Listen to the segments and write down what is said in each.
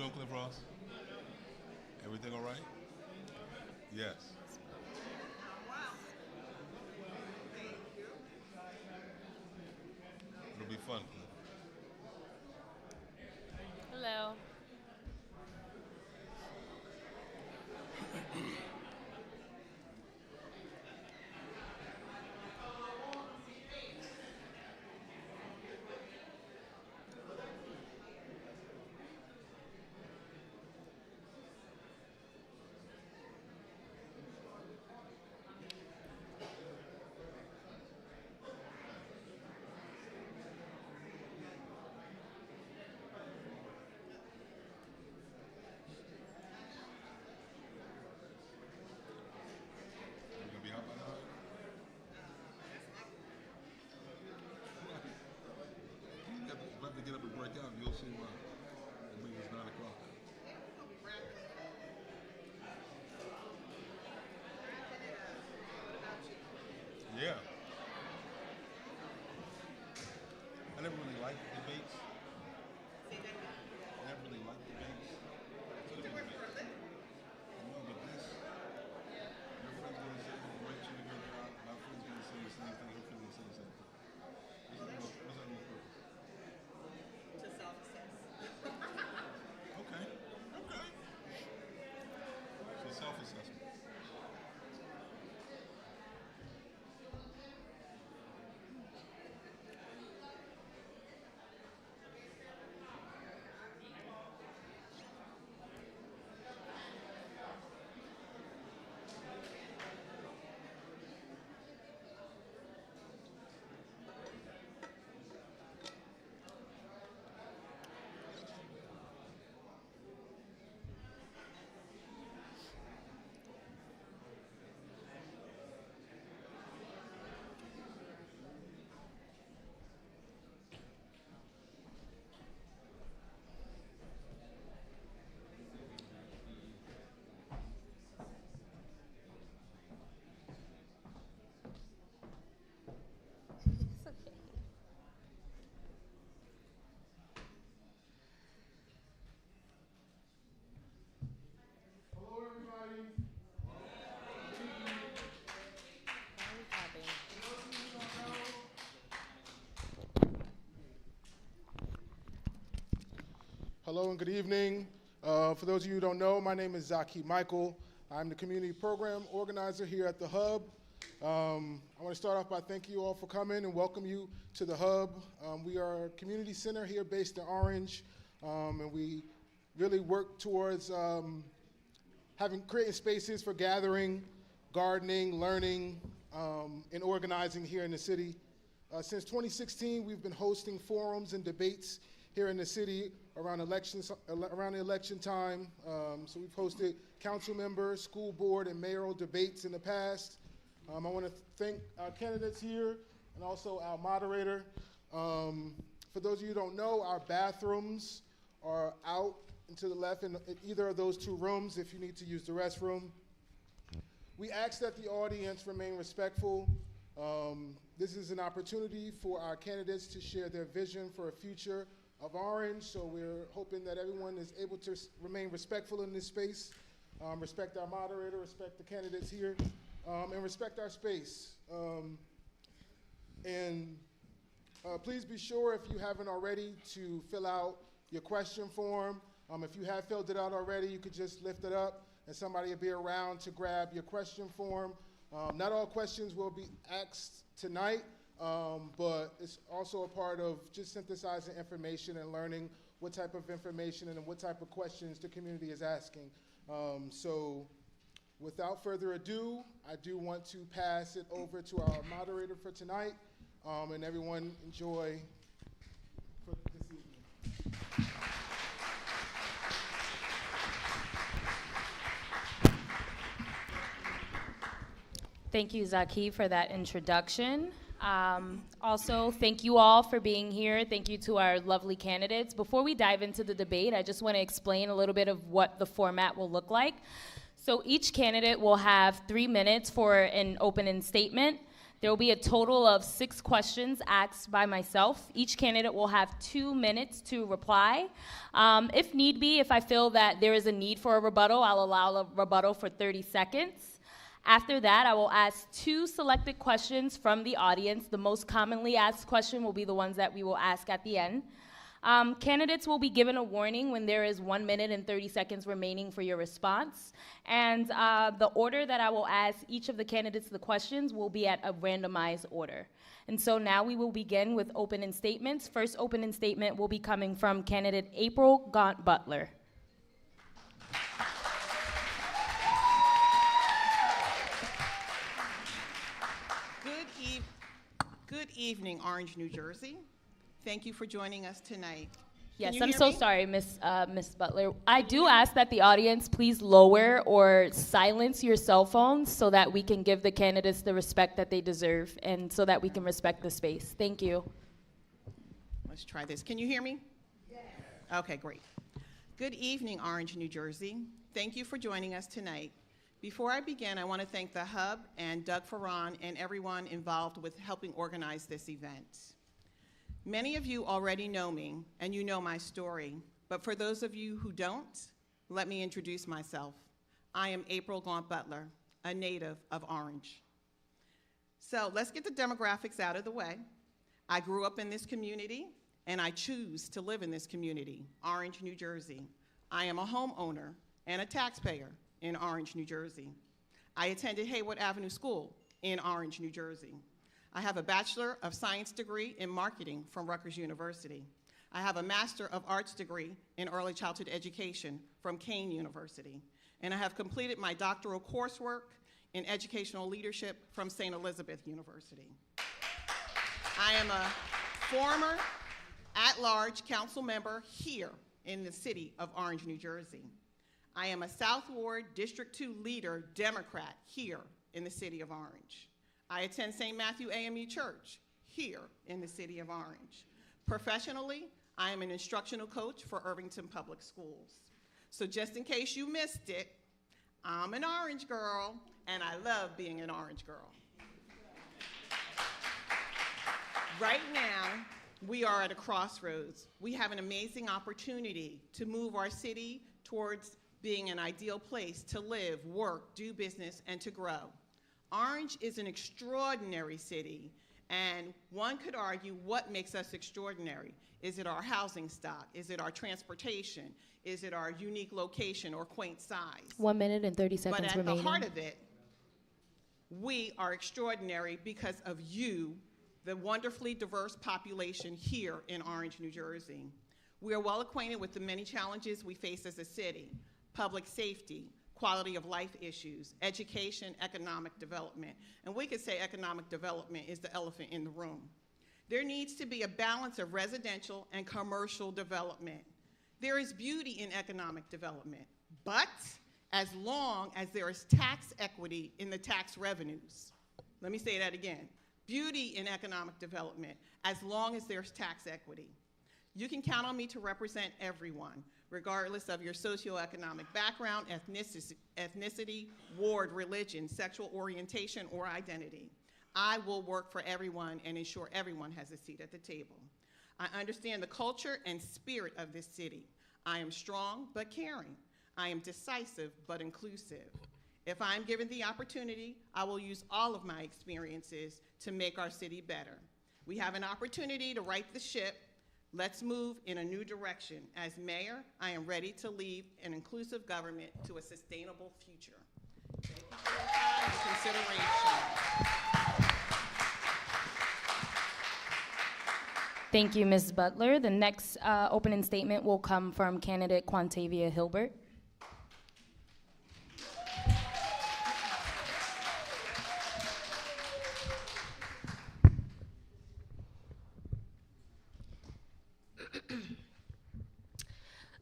doing, Cliff Ross? Everything all right? Yes. It'll be fun, Cliff. Hello. You gonna be out by now? You have to get up and break out. You'll see why. I mean, it's 9 o'clock. Yeah. I never really liked debates. I never really liked debates. No, but this, your friend's gonna say, oh, Rich, you did a good job. My friend's gonna say the same thing. Her friend's gonna say the same thing. What's that mean? To self-assess. Okay. Okay. So self-assessment. It's okay. Hello, everybody. Hello and good evening. For those of you who don't know, my name is Zaki Michael. I'm the community program organizer here at the HUUB. I want to start off by thanking you all for coming and welcome you to the HUUB. We are a community center here based in Orange, and we really work towards creating spaces for gathering, gardening, learning, and organizing here in the city. Since 2016, we've been hosting forums and debates here in the city around the election time. So we've hosted council member, school board, and mayoral debates in the past. I want to thank our candidates here and also our moderator. For those of you who don't know, our bathrooms are out and to the left in either of those two rooms if you need to use the restroom. We ask that the audience remain respectful. This is an opportunity for our candidates to share their vision for a future of Orange, so we're hoping that everyone is able to remain respectful in this space, respect our moderator, respect the candidates here, and respect our space. Please be sure, if you haven't already, to fill out your question form. If you have filled it out already, you could just lift it up and somebody will be around to grab your question form. Not all questions will be asked tonight, but it's also a part of just synthesizing information and learning what type of information and what type of questions the community is asking. So without further ado, I do want to pass it over to our moderator for tonight, and everyone enjoy for this evening. Thank you, Zaki, for that introduction. Also, thank you all for being here. Thank you to our lovely candidates. Before we dive into the debate, I just want to explain a little bit of what the format will look like. So each candidate will have 3 minutes for an opening statement. There will be a total of 6 questions asked by myself. Each candidate will have 2 minutes to reply. If need be, if I feel that there is a need for a rebuttal, I'll allow a rebuttal for 30 seconds. After that, I will ask 2 selected questions from the audience. The most commonly asked question will be the ones that we will ask at the end. Candidates will be given a warning when there is 1 minute and 30 seconds remaining for your response. And the order that I will ask each of the candidates the questions will be at a randomized order. And so now we will begin with opening statements. First opening statement will be coming from candidate April Gaunt-Butler. Good evening, Orange, New Jersey. Thank you for joining us tonight. Yes, Can I'm you hear so me? sorry, Miss Butler. I do ask that the audience please lower or silence your cell phones so that we can give the candidates the respect that they deserve and so that we can respect the space. Thank you. Let's try this. Can you hear me? Yes. Okay, great. Good evening, Orange, New Jersey. Thank you for joining us tonight. Before I begin, I want to thank the HUUB and Doug Ferran and everyone involved with helping organize this event. Many of you already know me, and you know my story, but for those of you who don't, let me introduce myself. I am April Gaunt-Butler, a native of Orange. So let's get the demographics out of the way. I grew up in this community, and I choose to live in this community, Orange, New Jersey. I am a homeowner and a taxpayer in Orange, New Jersey. I attended Haywood Avenue School in Orange, New Jersey. I have a Bachelor of Science degree in marketing from Rutgers University. I have a Master of Arts degree in early childhood education from Kane University. And I have completed my doctoral coursework in educational leadership from St. Elizabeth University. I am a former at-large council member here in the city of Orange, New Jersey. I am a South Ward District 2 leader, Democrat, here in the city of Orange. I attend St. Matthew AME Church here in the city of Orange. Professionally, I am an instructional coach for Irvington Public Schools. So just in case you missed it, I'm an Orange girl, and I love being an Orange girl. Right now, we are at a crossroads. We have an amazing opportunity to move our city towards being an ideal place to live, work, do business, and to grow. Orange is an extraordinary city, and one could argue what makes us extraordinary. Is it our housing stock? Is it our transportation? Is it our unique location or quaint size? 1 minute and 30 seconds But at remaining. the heart of it, we are extraordinary because of you, the wonderfully diverse population here in Orange, New Jersey. We are well acquainted with the many challenges we face as a city: public safety, quality of life issues, education, economic development. And we could say economic development is the elephant in the room. There needs to be a balance of residential and commercial development. There is beauty in economic development, but as long as there is tax equity in the tax revenues. Let me say that again. Beauty in economic development, as long as there's tax equity. You can count on me to represent everyone, regardless of your socioeconomic background, ethnicity, ward, religion, sexual orientation, or identity. I will work for everyone and ensure everyone has a seat at the table. I understand the culture and spirit of this city. I am strong but caring. I am decisive but inclusive. If I'm given the opportunity, I will use all of my experiences to make our city better. We have an opportunity to right the ship. Let's move in a new direction. As mayor, I am ready to lead an inclusive government to a sustainable future. Thank you for your time and consideration. Thank you, Ms. Butler. The next opening statement will come from candidate Quantavia Hilbert.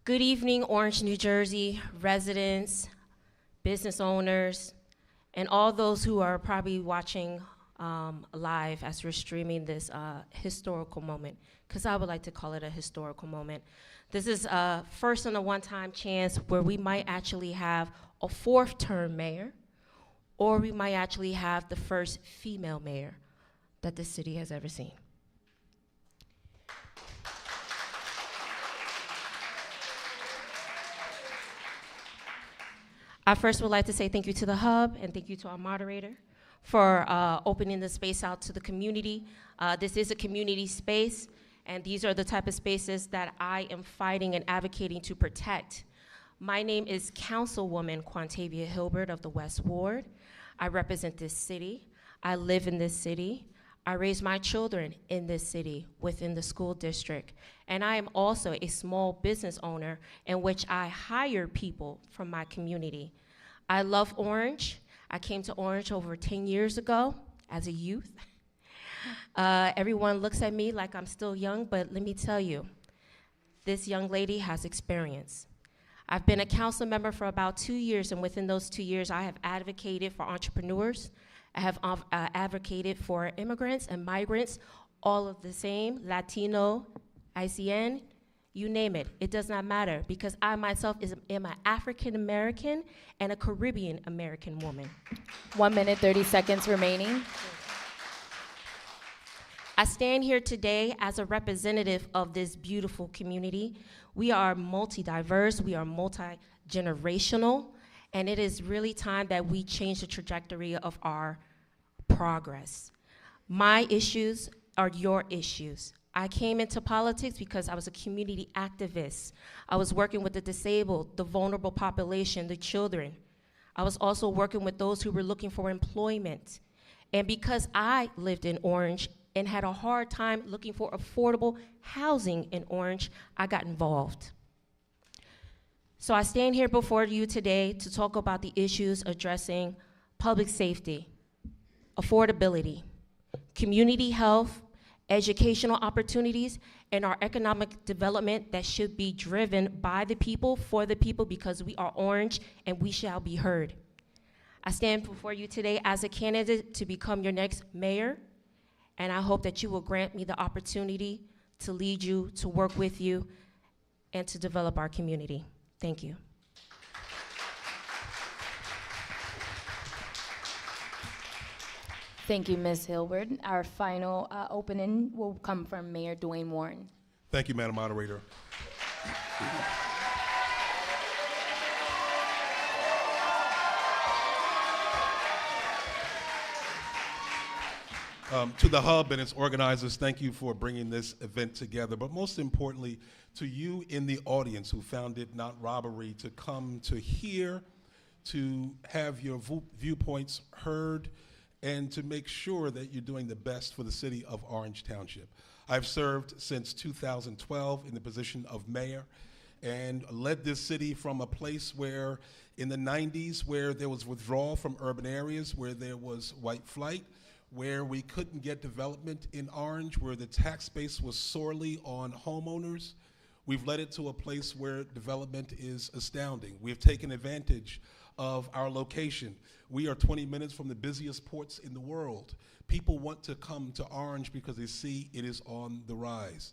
Good evening, Orange, New Jersey residents, business owners, and all those who are probably watching live as we're streaming this historical moment, because I would like to call it a historical moment. This is first and a one-time chance where we might actually have a 4th-term mayor, or we might actually have the first female mayor that this city has ever seen. I first would like to say thank you to the HUUB and thank you to our moderator for opening the space out to the community. This is a community space, and these are the type of spaces that I am fighting and advocating to protect. My name is Councilwoman Quantavia Hilbert of the West Ward. I represent this city. I live in this city. I raise my children in this city within the school district. And I am also a small business owner in which I hire people from my community. I love Orange. I came to Orange over 10 years ago as a youth. Everyone looks at me like I'm still young, but let me tell you, this young lady has experience. I've been a council member for about 2 years, and within those 2 years, I have advocated for entrepreneurs. I have advocated for immigrants and migrants, all of the same, Latino, ICN, you name it. It does not matter, because I myself am an African American and a Caribbean American woman. 1 minute, 30 seconds remaining. I stand here today as a representative of this beautiful community. We are multi-diverse, we are multi-generational, and it is really time that we change the trajectory of our progress. My issues are your issues. I came into politics because I was a community activist. I was working with the disabled, the vulnerable population, the children. I was also working with those who were looking for employment. And because I lived in Orange and had a hard time looking for affordable housing in Orange, I got involved. So I stand here before you today to talk about the issues addressing public safety, affordability, community health, educational opportunities, and our economic development that should be driven by the people, for the people, because we are Orange and we shall be heard. I stand before you today as a candidate to become your next mayor, and I hope that you will grant me the opportunity to lead you, to work with you, and to develop our community. Thank you. Thank you, Ms. Hilbert. Our final opening will come from Mayor Dwayne Warren. Thank you, Madam Moderator. To the HUUB and its organizers, thank you for bringing this event together. But most importantly, to you in the audience who found it not robbery to come to hear, to have your viewpoints heard, and to make sure that you're doing the best for the city of Orange Township. I've served since 2012 in the position of mayor and led this city from a place where in the 90s, where there was withdrawal from urban areas, where there was white flight, where we couldn't get development in Orange, where the tax base was sorely on homeowners. We've led it to a place where development is astounding. We've taken advantage of our location. We are 20 minutes from the busiest ports in the world. People want to come to Orange because they see it is on the rise.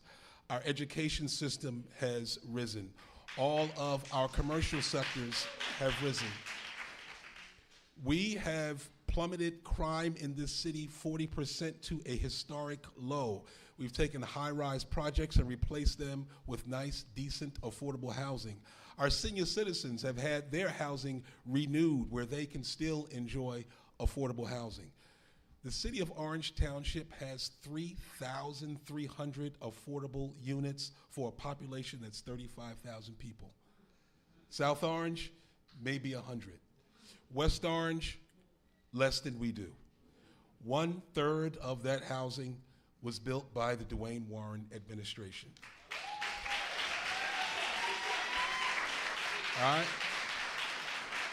Our education system has risen. All of our commercial sectors have risen. We have plummeted crime in this city 40% to a historic low. We've taken high-rise projects and replaced them with nice, decent, affordable housing. Our senior citizens have had their housing renewed where they can still enjoy affordable housing. The city of Orange Township has 3,300 affordable units for a population that's 35,000 people. South Orange, maybe 100. West Orange, less than we do. 1/3 of that housing was built by the Dwayne Warren administration. All right.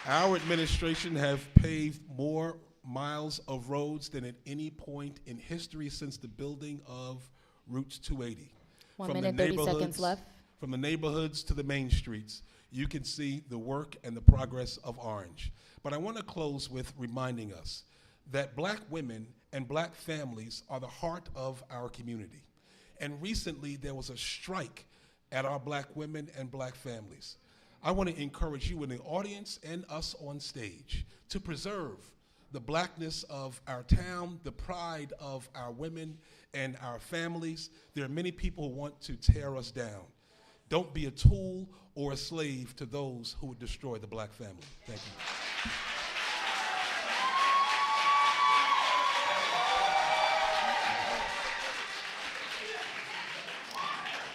Our administration have paved more miles of roads than at any point in history since the building of Route 280. 1 minute, 30 seconds left. From the neighborhoods to the main streets, you can see the work and the progress of Orange. But I want to close with reminding us that black women and black families are the heart of our community. And recently there was a strike at our black women and black families. I want to encourage you in the audience and us on stage to preserve the blackness of our town, the pride of our women and our families. There are many people who want to tear us down. Don't be a tool or a slave to those who would destroy the black family. Thank you.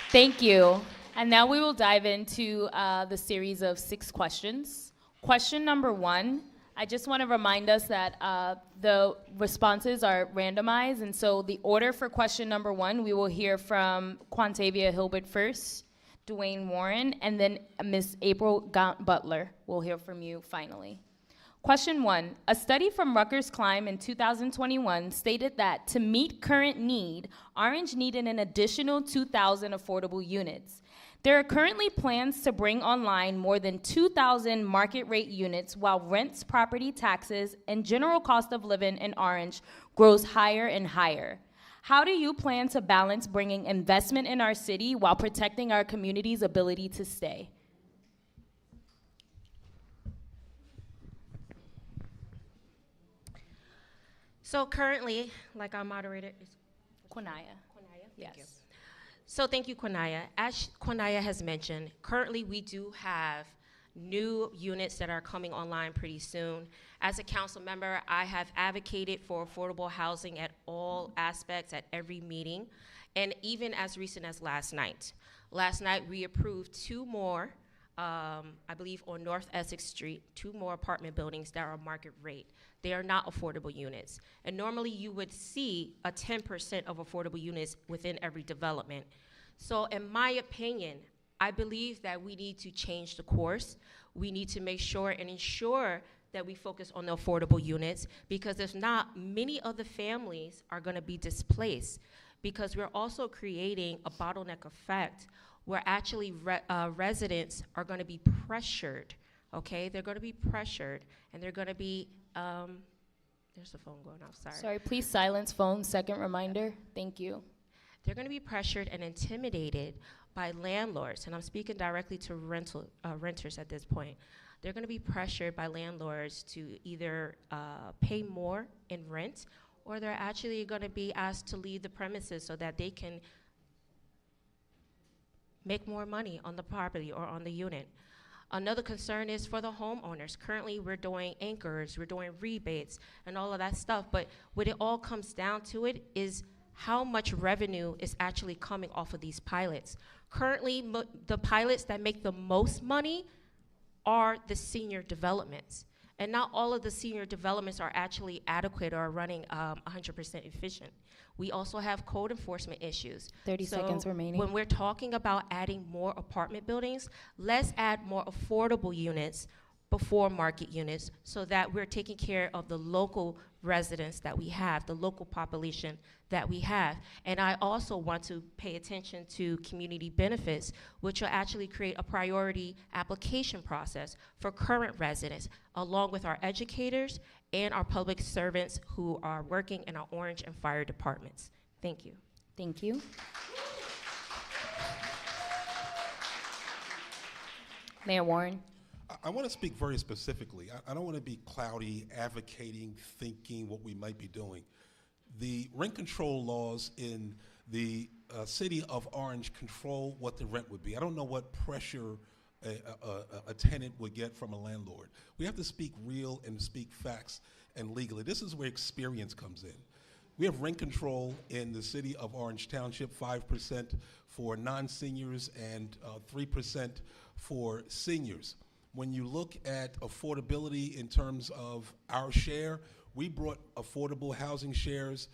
Thank you. And now we will dive into the series of 6 questions. Question number 1, I just want to remind us that the responses are randomized, and so the order for question number 1, we will hear from Quantavia Hilbert first, Dwayne Warren, and then Ms. April Gaunt-Butler. We'll hear from you finally. Question 1, a study from Rutgers Climb in 2021 stated that to meet current need, Orange needed an additional 2,000 affordable units. There are currently plans to bring online more than 2,000 market rate units while rents, property taxes, and general cost of living in Orange grows higher and higher. How do you plan to balance bringing investment in our city while protecting our community's ability to stay? So currently, like our moderator is Quanaya. Thank you. Yes. So thank you, Quanaya. As Quanaya has mentioned, currently we do have new units that are coming online pretty soon. As a council member, I have advocated for affordable housing at all aspects at every meeting, and even as recent as last night. Last night we approved 2 more, I believe on North Essex Street, 2 more apartment buildings that are market rate. They are not affordable units. And normally you would see a 10% of affordable units within every development. So in my opinion, I believe that we need to change the course. We need to make sure and ensure that we focus on the affordable units, because if not, many of the families are gonna be displaced, because we're also creating a bottleneck effect where actually residents are gonna be pressured, okay? They're gonna be pressured, and they're gonna be, there's a phone going off, sorry. Sorry, please silence phone, second reminder. Thank you. They're gonna be pressured and intimidated by landlords, and I'm speaking directly to renters at this point. They're gonna be pressured by landlords to either pay more in rent, or they're actually gonna be asked to leave the premises so that they can make more money on the property or on the unit. Another concern is for the homeowners. Currently, we're doing anchors, we're doing rebates, and all of that stuff, but what it all comes down to it is how much revenue is actually coming off of these pilots. Currently, the pilots that make the most money are the senior developments. And not all of the senior developments are actually adequate or running 100% efficient. We also have code enforcement issues. 30 seconds remaining. When we're talking about adding more apartment buildings, let's add more affordable units before market units, so that we're taking care of the local residents that we have, the local population that we have. And I also want to pay attention to community benefits, which will actually create a priority application process for current residents, along with our educators and our public servants who are working in our Orange and Fire departments. Thank you. Thank you. Mayor Warren. I want to speak very specifically. I don't want to be cloudy, advocating, thinking what we might be doing. The rent control laws in the city of Orange control what the rent would be. I don't know what pressure a tenant would get from a landlord. We have to speak real and speak facts and legally. This is where experience comes in. We have rent control in the city of Orange Township, 5% for non-seniors and 3% for seniors. When you look at affordability in terms of our share, we brought affordable housing shares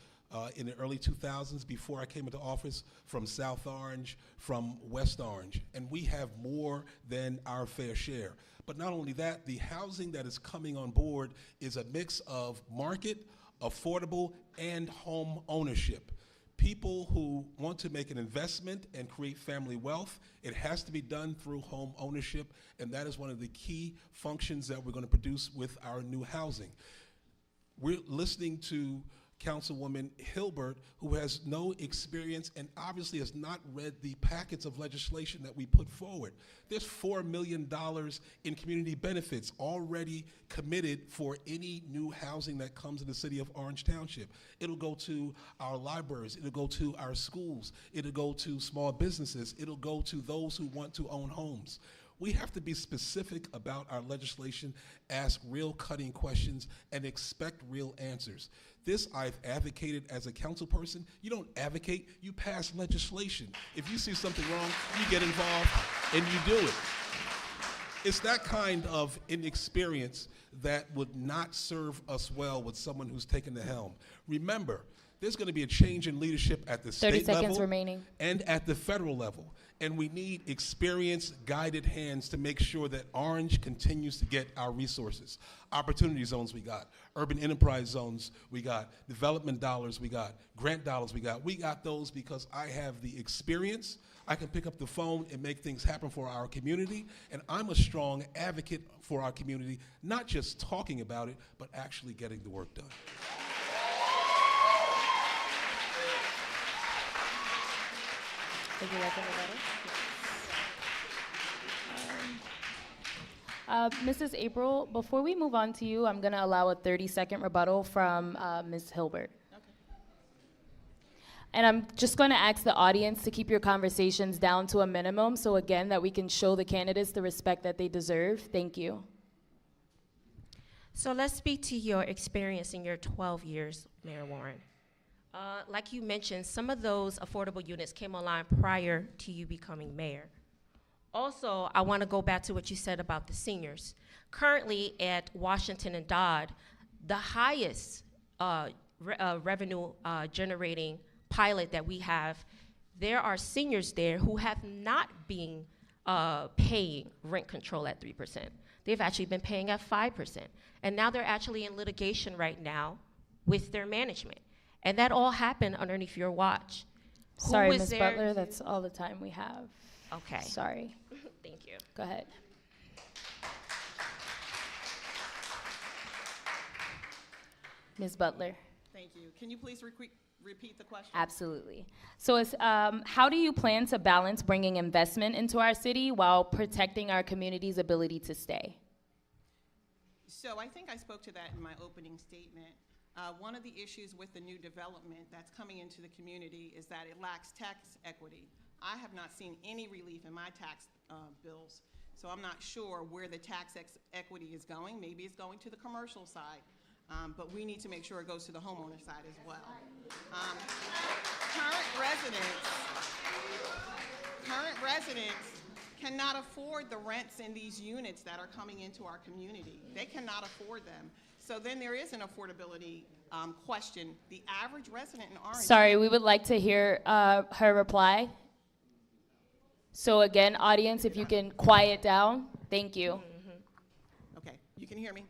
in the early 2000s before I came into office from South Orange, from West Orange, and we have more than our fair share. But not only that, the housing that is coming on board is a mix of market, affordable, and home ownership. People who want to make an investment and create family wealth, it has to be done through home ownership, and that is one of the key functions that we're going to produce with our new housing. We're listening to Councilwoman Hilbert, who has no experience and obviously has not read the packets of legislation that we put forward. There's $4 million in community benefits already committed for any new housing that comes in the city of Orange Township. It'll go to our libraries, it'll go to our schools, it'll go to small businesses, it'll go to those who want to own homes. We have to be specific about our legislation, ask real cutting questions, and expect real answers. This I've advocated as a council person. You don't advocate, you pass legislation. If you see something wrong, you get involved and you do it. It's that kind of inexperience that would not serve us well with someone who's taken the helm. Remember, there's going to be a change in leadership at the 30 state level seconds remaining. and at the federal level. And we need experienced, guided hands to make sure that Orange continues to get our resources. Opportunity zones we got, urban enterprise zones we got, development dollars we got, grant dollars we got. We got those because I have the experience. I can pick up the phone and make things happen for our community. And I'm a strong advocate for our community, not just talking about it, but actually getting the work done. Would you like anybody? Mrs. April, before we move on to you, I'm going to allow a 30-second rebuttal from Ms. Hilbert. Okay. And I'm just going to ask the audience to keep your conversations down to a minimum, so again, that we can show the candidates the respect that they deserve. Thank you. So let's speak to your experience in your 12 years, Mayor Warren. Like you mentioned, some of those affordable units came online prior to you becoming mayor. Also, I want to go back to what you said about the seniors. Currently at Washington and Dodd, the highest revenue generating pilot that we have, there are seniors there who have not been paying rent control at 3%. They've actually been paying at 5%. And now they're actually in litigation right now with their management. And that all happened underneath your watch. Sorry, Ms. Butler, that's all the time we have. Okay. Sorry. Thank you. Go ahead. Ms. Butler. Thank you. Can you please repeat the question? Absolutely. So it's, how do you plan to balance bringing investment into our city while protecting our community's ability to stay? So I think I spoke to that in my opening statement. One of the issues with the new development that's coming into the community is that it lacks tax equity. I have not seen any relief in my tax bills, so I'm not sure where the tax equity is going. Maybe it's going to the commercial side, but we need to make sure it goes to the homeowner side as well. Current residents cannot afford the rents in these units that are coming into our community. They cannot afford them. So then there is an affordability question. The average resident in Orange. Sorry, we would like to hear her reply. So again, audience, if you can quiet down. Thank you. Okay, you can hear me?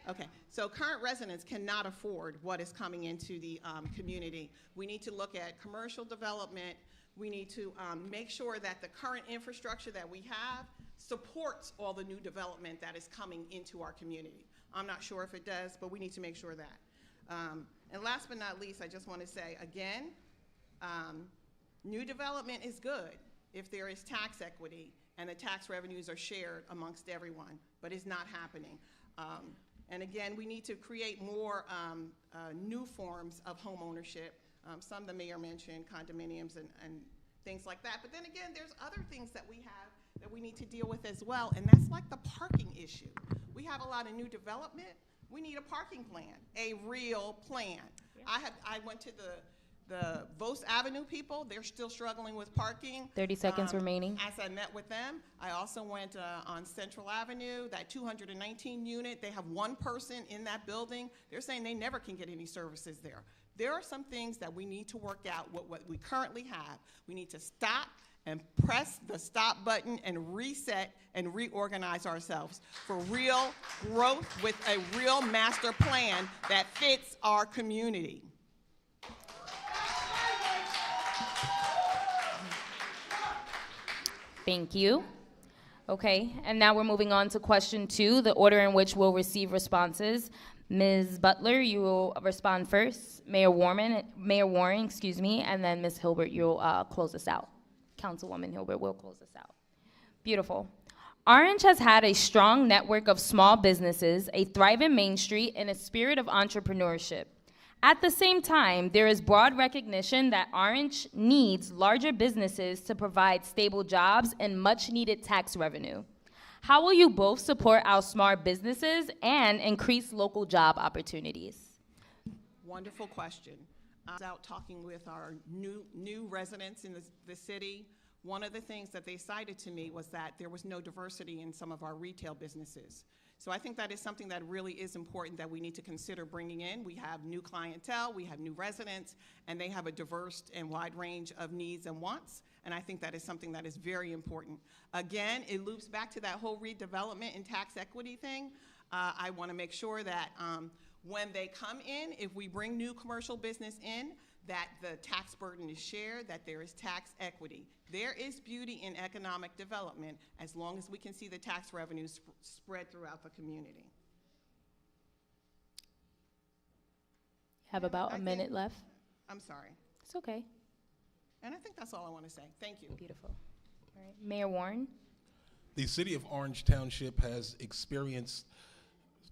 Okay, so current residents cannot afford what is coming into the community. We need to look at commercial development. We need to make sure that the current infrastructure that we have supports all the new development that is coming into our community. I'm not sure if it does, but we need to make sure that. And last but not least, I just want to say again, new development is good if there is tax equity and the tax revenues are shared amongst everyone, but it's not happening. And again, we need to create more new forms of home ownership. Some the mayor mentioned, condominiums and things like that. But then again, there's other things that we have that we need to deal with as well, and that's like the parking issue. We have a lot of new development. We need a parking plan, a real plan. Yeah. I went to the Vos Avenue people. They're still struggling with parking. 30 seconds remaining. As I met with them, I also went on Central Avenue, that 219 unit. They have one person in that building. They're saying they never can get any services there. There are some things that we need to work out what we currently have. We need to stop and press the stop button and reset and reorganize ourselves for real growth with a real master plan that fits our community. Thank you. Okay, and now we're moving on to question 2, the order in which we'll receive responses. Ms. Butler, you will respond first. Mayor Warren, and then Ms. Hilbert, you'll close us out. Councilwoman Hilbert will close us out. Beautiful. Orange has had a strong network of small businesses, a thriving Main Street, and a spirit of entrepreneurship. At the same time, there is broad recognition that Orange needs larger businesses to provide stable jobs and much-needed tax revenue. How will you both support our small businesses and increase local job opportunities? Wonderful question. I was out talking with our new residents in the city. One of the things that they cited to me was that there was no diversity in some of our retail businesses. So I think that is something that really is important that we need to consider bringing in. We have new clientele, we have new residents, and they have a diverse and wide range of needs and wants. And I think that is something that is very important. Again, it loops back to that whole redevelopment and tax equity thing. I want to make sure that when they come in, if we bring new commercial business in, that the tax burden is shared, that there is tax equity. There is beauty in economic development as long as we can see the tax revenues spread throughout the community. Have about a minute left. I'm sorry. It's okay. And I think that's all I want to say. Thank you. Beautiful. All right. Mayor Warren? The city of Orange Township has experienced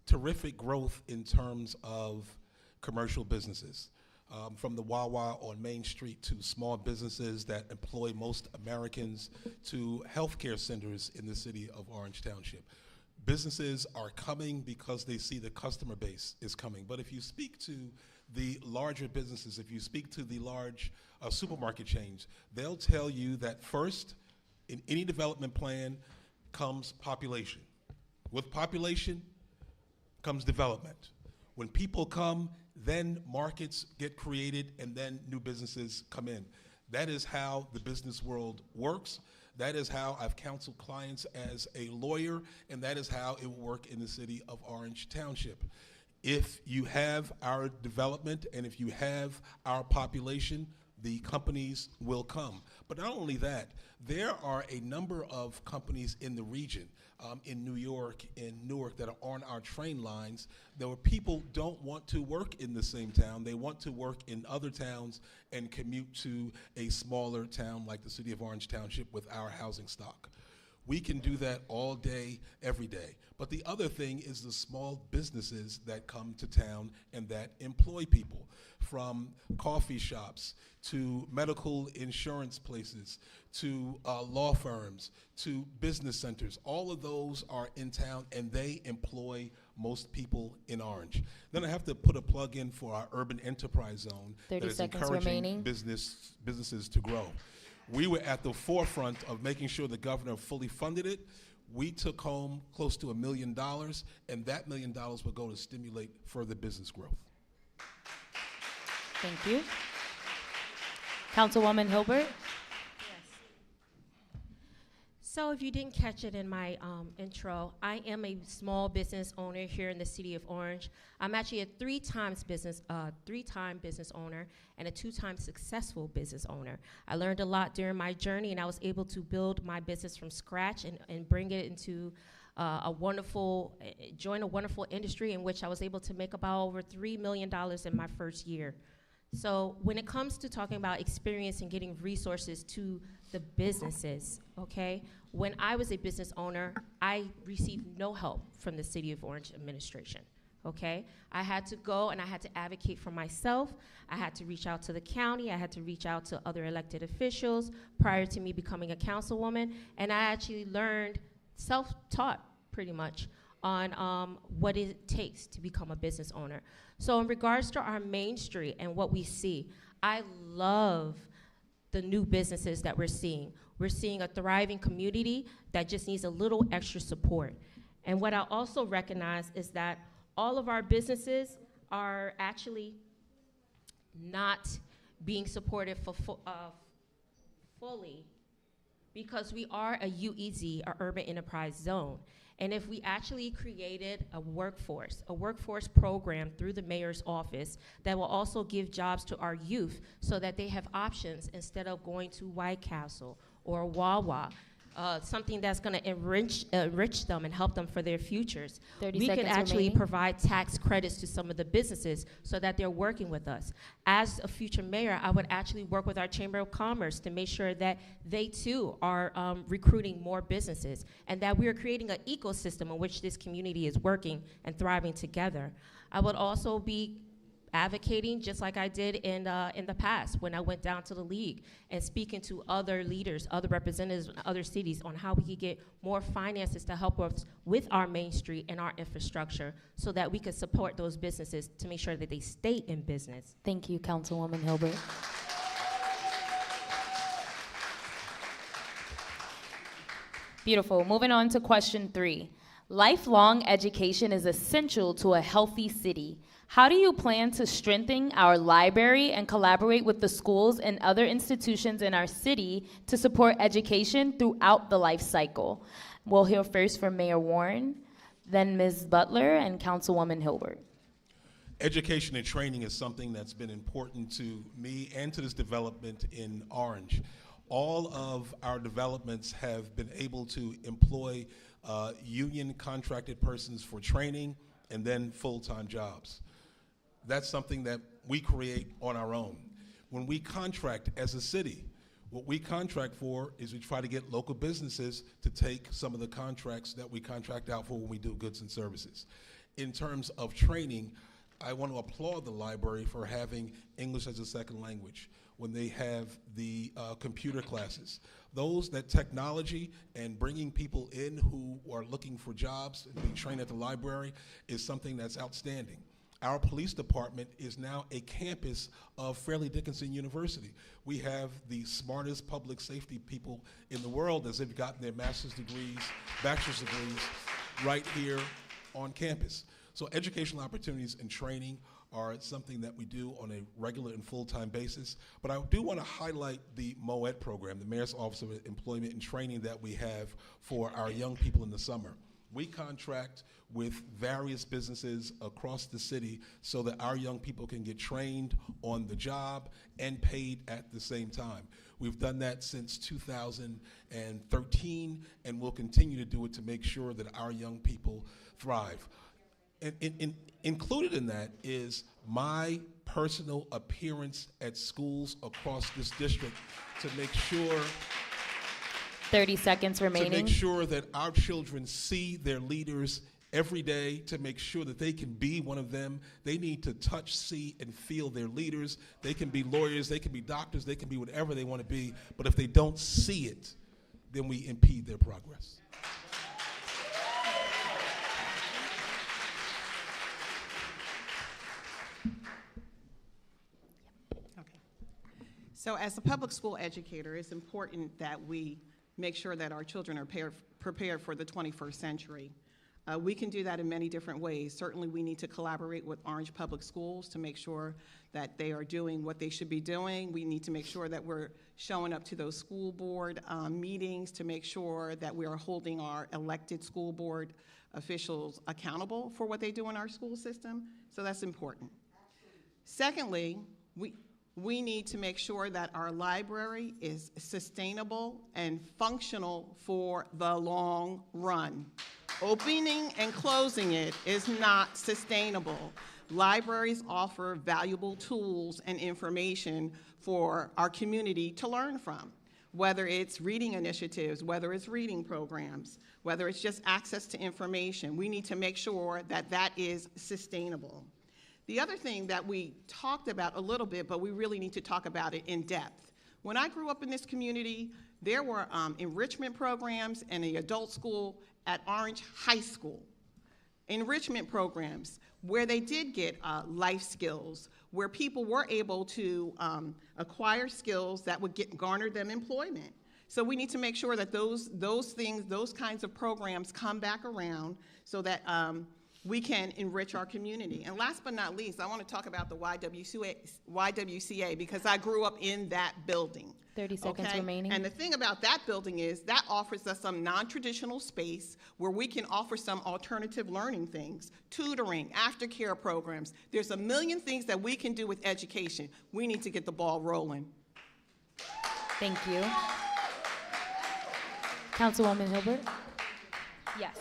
terrific growth in terms of commercial businesses. From the Wawa on Main Street to small businesses that employ most Americans to healthcare centers in the city of Orange Township. Businesses are coming because they see the customer base is coming. But if you speak to the larger businesses, if you speak to the large supermarket chains, they'll tell you that first, in any development plan comes population. With population comes development. When people come, then markets get created and then new businesses come in. That is how the business world works. That is how I've counseled clients as a lawyer, and that is how it will work in the city of Orange Township. If you have our development and if you have our population, the companies will come. But not only that, there are a number of companies in the region, in New York, in Newark, that are on our train lines, that where people don't want to work in the same town. They want to work in other towns and commute to a smaller town like the city of Orange Township with our housing stock. We can do that all day, every day. But the other thing is the small businesses that come to town and that employ people, from coffee shops to medical insurance places to law firms to business centers. All of those are in town and they employ most people in Orange. Then I have to put a plug in for our urban enterprise zone 30 that is seconds encouraging remaining. businesses to grow. We were at the forefront of making sure the governor fully funded it. We took home close to $1 million, and that $1 million will go to stimulate further business growth. Thank you. Councilwoman Hilbert? So if you didn't catch it in my intro, I am a small business owner here in the city of Orange. I'm actually a three-time business owner and a two-time successful business owner. I learned a lot during my journey, and I was able to build my business from scratch and bring it into join a wonderful industry in which I was able to make about over $3 million in my first year. So when it comes to talking about experience and getting resources to the businesses, okay, when I was a business owner, I received no help from the City of Orange administration, okay? I had to go and I had to advocate for myself. I had to reach out to the county. I had to reach out to other elected officials prior to me becoming a councilwoman, and I actually learned, self-taught pretty much, on what it takes to become a business owner. So in regards to our Main Street and what we see, I love the new businesses that we're seeing. We're seeing a thriving community that just needs a little extra support. And what I also recognize is that all of our businesses are actually not being supported fully, because we are a UEZ, our Urban Enterprise Zone. And if we actually created a workforce program through the mayor's office that will also give jobs to our youth so that they have options instead of going to White Castle or Wawa, something that's going to enrich them and help them for their futures. 30 we could seconds actually remaining. provide tax credits to some of the businesses so that they're working with us. As a future mayor, I would actually work with our Chamber of Commerce to make sure that they too are recruiting more businesses and that we are creating an ecosystem in which this community is working and thriving together. I would also be advocating, just like I did in the past when I went down to the league and speaking to other leaders, other representatives in other cities on how we could get more finances to help us with our Main Street and our infrastructure so that we could support those businesses to make sure that they stay in business. Thank you, Councilwoman Hilbert. Beautiful. Moving on to question 3. Lifelong education is essential to a healthy city. How do you plan to strengthen our library and collaborate with the schools and other institutions in our city to support education throughout the life cycle? We'll hear first from Mayor Warren, then Ms. Butler, and Councilwoman Hilbert. Education and training is something that's been important to me and to this development in Orange. All of our developments have been able to employ union contracted persons for training and then full-time jobs. That's something that we create on our own. When we contract as a city, what we contract for is we try to get local businesses to take some of the contracts that we contract out for when we do goods and services. In terms of training, I want to applaud the library for having English as a second language when they have the computer classes. That technology and bringing people in who are looking for jobs and being trained at the library is something that's outstanding. Our police department is now a campus of Fairleigh Dickinson University. We have the smartest public safety people in the world as they've gotten their master's degrees, bachelor's degrees right here on campus. So educational opportunities and training are something that we do on a regular and full-time basis. But I do want to highlight the MOET program, the Mayor's Office of Employment and Training that we have for our young people in the summer. We contract with various businesses across the city so that our young people can get trained on the job and paid at the same time. We've done that since 2013, and we'll continue to do it to make sure that our young people thrive. Included in that is my personal appearance at schools across this district to make sure 30 seconds remaining. To make sure that our children see their leaders every day, to make sure that they can be one of them. They need to touch, see, and feel their leaders. They can be lawyers, they can be doctors, they can be whatever they want to be, but if they don't see it, then we impede their progress. Okay. So as a public school educator, it's important that we make sure that our children are prepared for the 21st century. We can do that in many different ways. Certainly we need to collaborate with Orange Public Schools to make sure that they are doing what they should be doing. We need to make sure that we're showing up to those school board meetings to make sure that we are holding our elected school board officials accountable for what they do in our school system. So that's important. Secondly, we need to make sure that our library is sustainable and functional for the long run. Opening and closing it is not sustainable. Libraries offer valuable tools and information for our community to learn from, whether it's reading initiatives, whether it's reading programs, whether it's just access to information. We need to make sure that that is sustainable. The other thing that we talked about a little bit, but we really need to talk about it in depth. When I grew up in this community, there were enrichment programs in the adult school at Orange High School. Enrichment programs where they did get life skills, where people were able to acquire skills that would garner them employment. So we need to make sure that those things, those kinds of programs come back around so that we can enrich our community. And last but not least, I want to talk about the YWCA because I grew up in that building. 30 seconds remaining. And the thing about that building is that offers us some non-traditional space where we can offer some alternative learning things, tutoring, aftercare programs. There's a million things that we can do with education. We need to get the ball rolling. Thank you. Councilwoman Hilbert? Yes,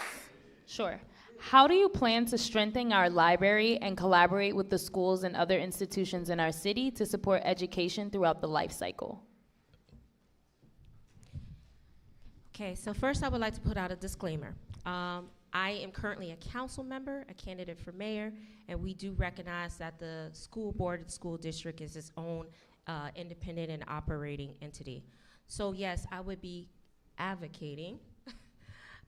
sure. How do you plan to strengthen our library and collaborate with the schools and other institutions in our city to support education throughout the life cycle? Okay, so first I would like to put out a disclaimer. I am currently a council member, a candidate for mayor, and we do recognize that the school board and school district is its own independent and operating entity. So yes, I would be advocating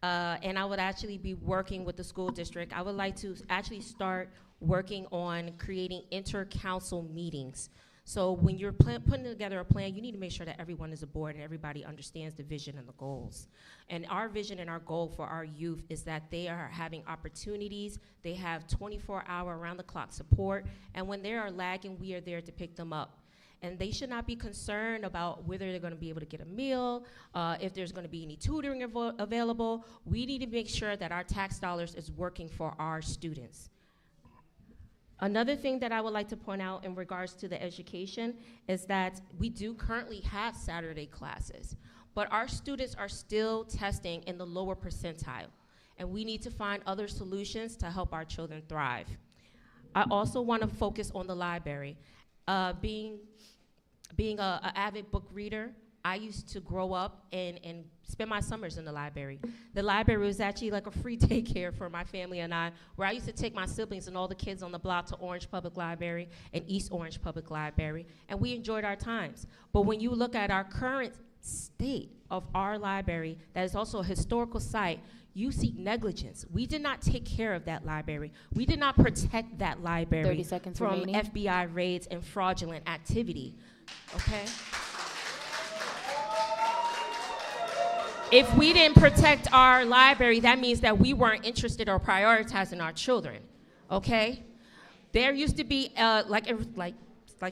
and I would actually be working with the school district. I would like to actually start working on creating inter-council meetings. So when you're putting together a plan, you need to make sure that everyone is aboard and everybody understands the vision and the goals. And our vision and our goal for our youth is that they are having opportunities, they have 24-hour around-the-clock support, and when they are lagging, we are there to pick them up. And they should not be concerned about whether they're gonna be able to get a meal, if there's gonna be any tutoring available. We need to make sure that our tax dollars is working for our students. Another thing that I would like to point out in regards to the education is that we do currently have Saturday classes, but our students are still testing in the lower percentile, and we need to find other solutions to help our children thrive. I also want to focus on the library. Being an avid book reader, I used to grow up and spend my summers in the library. The library was actually like a free daycare for my family and I, where I used to take my siblings and all the kids on the block to Orange Public Library and East Orange Public Library, and we enjoyed our times. But when you look at our current state of our library, that is also a historical site, you see negligence. We did not take care of that library. We did not protect that library 30 seconds from remaining. FBI raids and fraudulent activity, okay? If we didn't protect our library, that means that we weren't interested or prioritizing our children, okay? There used to be, like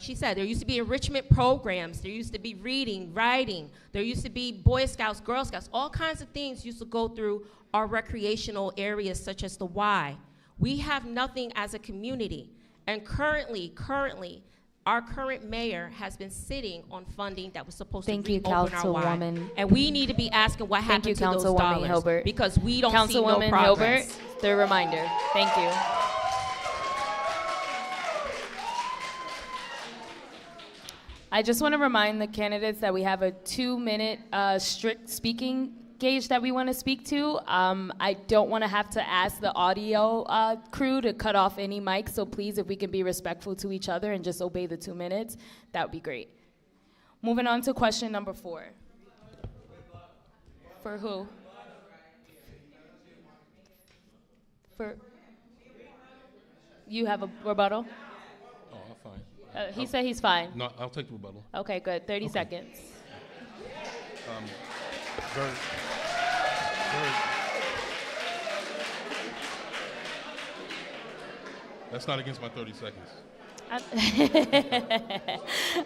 she said, there used to be enrichment programs. There used to be reading, writing. There used to be Boy Scouts, Girl Scouts. All kinds of things used to go through our recreational areas, such as the Y. We have nothing as a community. And currently, our current mayor has been sitting on funding that was supposed to reopen our Y. And we need to be asking what happened to those dollars, Hilbert. because we don't see no Councilwoman progress. Hilbert, the reminder. Thank you. I just want to remind the candidates that we have a 2-minute strict speaking gauge that we want to speak to. I don't want to have to ask the audio crew to cut off any mics, so please, if we can be respectful to each other and just obey the 2 minutes, that would be great. Moving on to question number 4. For who? For you have a rebuttal? Oh, I'm fine. He said he's fine. No, I'll take the rebuttal. Okay, good. 30 seconds. Very. That's not against my 30 seconds.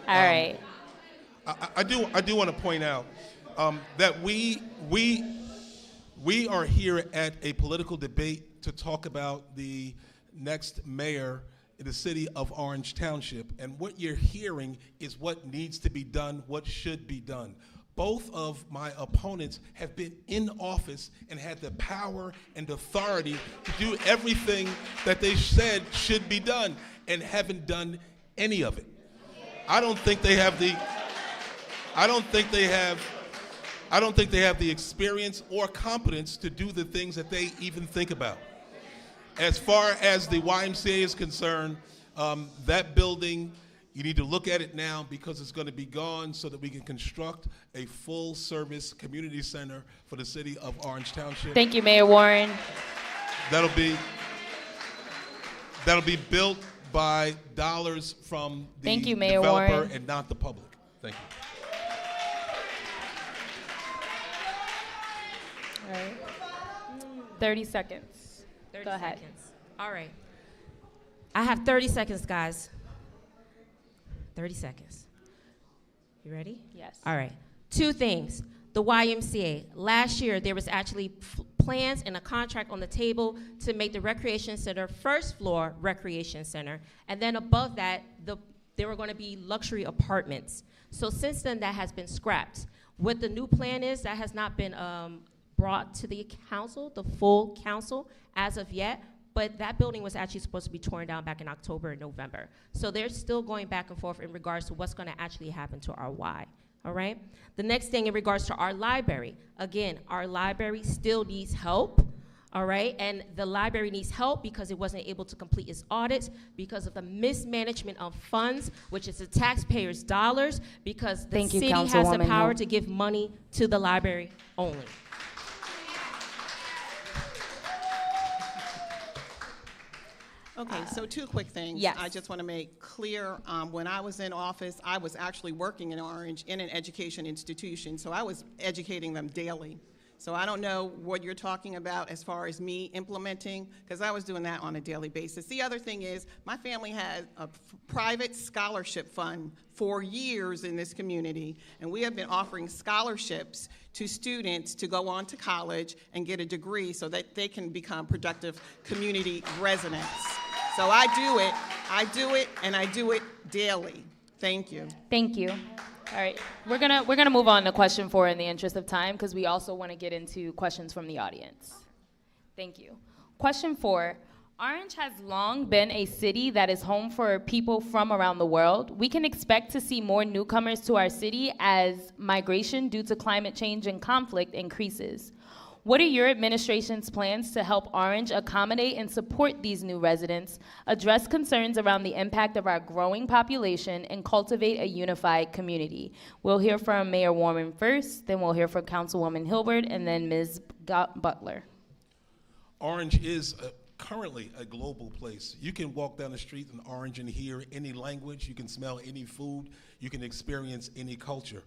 All right. I do want to point out that we are here at a political debate to talk about the next mayor in the city of Orange Township, and what you're hearing is what needs to be done, what should be done. Both of my opponents have been in office and had the power and authority to do everything that they said should be done and haven't done any of it. I don't think they have the experience or competence to do the things that they even think about. As far as the YMCA is concerned, that building, you need to look at it now because it's going to be gone so that we can construct a full-service community center for the city of Orange Township. Thank you, Mayor Warren. That'll be built by dollars from the Thank you, Mayor developer Warren. and not the public. Thank you. All right. 30 seconds. 30 Go ahead. seconds. All right. I have 30 seconds, guys. 30 seconds. You ready? Yes. All right. 2 things. The YMCA. Last year, there was actually plans and a contract on the table to make the recreation center first floor recreation center, and then above that, there were going to be luxury apartments. So since then, that has been scrapped. What the new plan is, that has not been brought to the council, the full council, as of yet, but that building was actually supposed to be torn down back in October and November. So they're still going back and forth in regards to what's gonna actually happen to our Y, all right? The next thing in regards to our library, again, our library still needs help, all right? And the library needs help because it wasn't able to complete its audits because of the mismanagement of funds, which is the taxpayers' dollars, because the Thank you, city has the Councilwoman power Hill. to give money to the library only. Okay, so two quick things. Yes. I just want to make clear, when I was in office, I was actually working in Orange in an education institution, so I was educating them daily. So I don't know what you're talking about as far as me implementing, because I was doing that on a daily basis. The other thing is, my family had a private scholarship fund for years in this community, and we have been offering scholarships to students to go on to college and get a degree so that they can become productive community residents. So I do it, and I do it daily. Thank you. Thank you. All right, we're gonna move on to question 4 in the interest of time because we also want to get into questions from the audience. Thank you. Question 4. Orange has long been a city that is home for people from around the world. We can expect to see more newcomers to our city as migration due to climate change and conflict increases. What are your administration's plans to help Orange accommodate and support these new residents, address concerns around the impact of our growing population, and cultivate a unified community? We'll hear from Mayor Warren first, then we'll hear from Councilwoman Hilbert, and then Ms. Gaunt-Butler. Orange is currently a global place. You can walk down the street in Orange and hear any language, you can smell any food, you can experience any culture.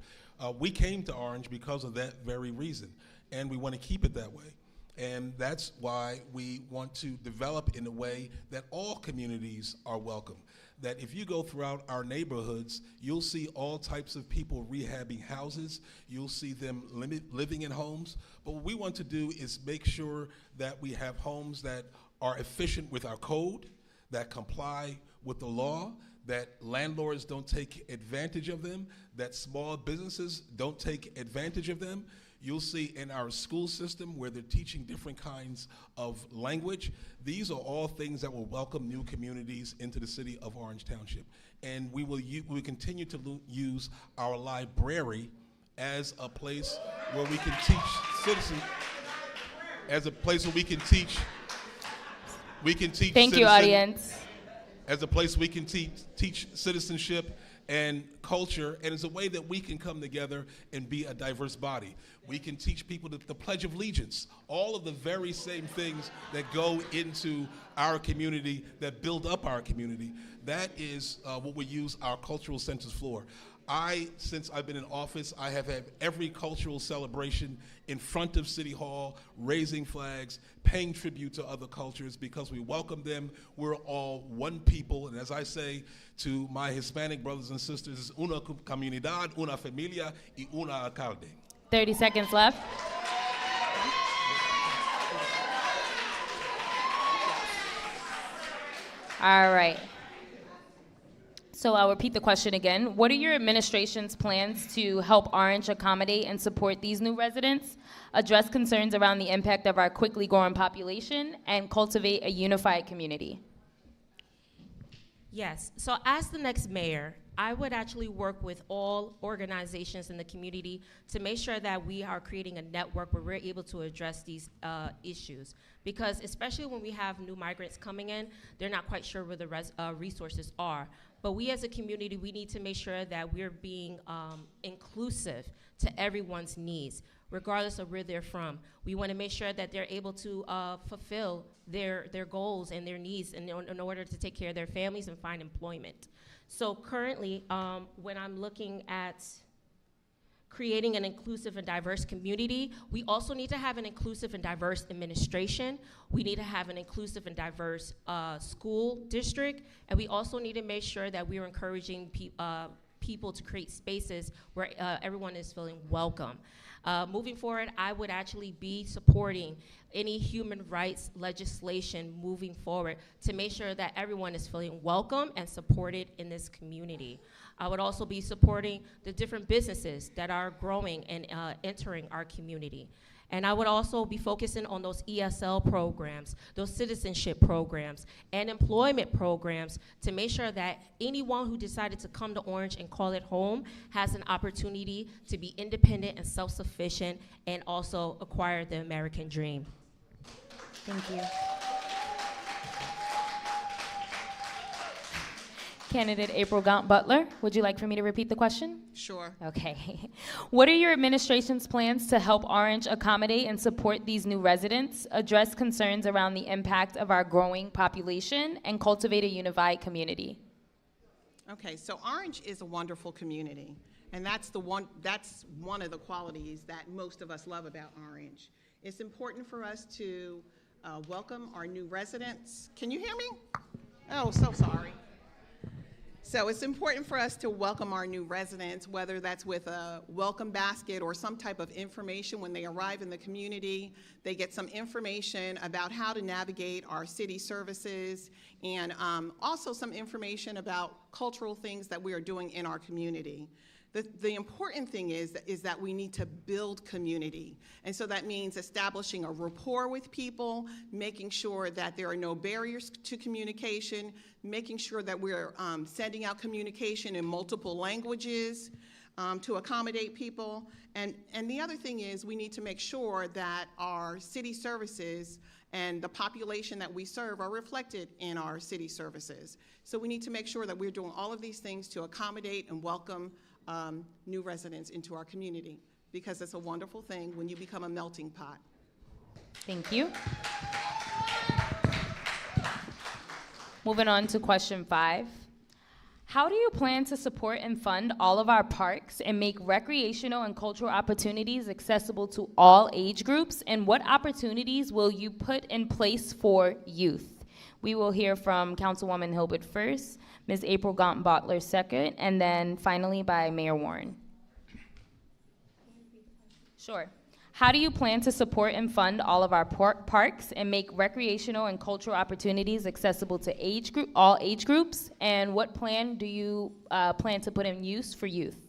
We came to Orange because of that very reason, and we want to keep it that way. And that's why we want to develop in a way that all communities are welcome. That if you go throughout our neighborhoods, you'll see all types of people rehabbing houses, you'll see them living in homes, but what we want to do is make sure that we have homes that are efficient with our code, that comply with the law, that landlords don't take advantage of them, that small businesses don't take advantage of them. You'll see in our school system where they're teaching different kinds of language. These are all things that will welcome new communities into the city of Orange Township. And we will continue to use our library as a place where we can teach citizens, as a place where we can teach Thank you, audience. As a place we can teach citizenship and culture, and it's a way that we can come together and be a diverse body. We can teach people the Pledge of Allegiance, all of the very same things that go into our community, that build up our community. That is what we use our cultural centers for. Since I've been in office, I have had every cultural celebration in front of City Hall, raising flags, paying tribute to other cultures because we welcome them. We're all one people, and as I say to my Hispanic brothers and sisters, es una comunidad, una familia, y una alcalde. 30 seconds left. All right. So I'll repeat the question again. What are your administration's plans to help Orange accommodate and support these new residents, address concerns around the impact of our quickly growing population, and cultivate a unified community? Yes, so as the next mayor, I would actually work with all organizations in the community to make sure that we are creating a network where we're able to address these issues. Because especially when we have new migrants coming in, they're not quite sure where the resources are. But we as a community, we need to make sure that we're being inclusive to everyone's needs, regardless of where they're from. We want to make sure that they're able to fulfill their goals and their needs in order to take care of their families and find employment. So currently, when I'm looking at creating an inclusive and diverse community, we also need to have an inclusive and diverse administration. We need to have an inclusive and diverse school district, and we also need to make sure that we're encouraging people to create spaces where everyone is feeling welcome. Moving forward, I would actually be supporting any human rights legislation moving forward to make sure that everyone is feeling welcome and supported in this community. I would also be supporting the different businesses that are growing and entering our community. And I would also be focusing on those ESL programs, those citizenship programs, and employment programs to make sure that anyone who decided to come to Orange and call it home has an opportunity to be independent and self-sufficient and also acquire the American dream. Thank you. Candidate April Gaunt-Butler, would you like for me to repeat the question? Sure. Okay. What are your administration's plans to help Orange accommodate and support these new residents, address concerns around the impact of our growing population, and cultivate a unified community? Okay, so Orange is a wonderful community, and that's one of the qualities that most of us love about Orange. It's important for us to welcome our new residents. Can you hear me? Oh, so sorry. So it's important for us to welcome our new residents, whether that's with a welcome basket or some type of information when they arrive in the community. They get some information about how to navigate our city services and also some information about cultural things that we are doing in our community. The important thing is that we need to build community. And so that means establishing a rapport with people, making sure that there are no barriers to communication, making sure that we're sending out communication in multiple languages to accommodate people. And the other thing is we need to make sure that our city services and the population that we serve are reflected in our city services. So we need to make sure that we're doing all of these things to accommodate and welcome new residents into our community, because it's a wonderful thing when you become a melting pot. Thank you. Moving on to question 5. How do you plan to support and fund all of our parks and make recreational and cultural opportunities accessible to all age groups? And what opportunities will you put in place for youth? We will hear from Councilwoman Hilbert first, Ms. April Gaunt-Butler second, and then finally by Mayor Warren. Sure. How do you plan to support and fund all of our parks and make recreational and cultural opportunities accessible to all age groups? And what plan do you plan to put in use for youth?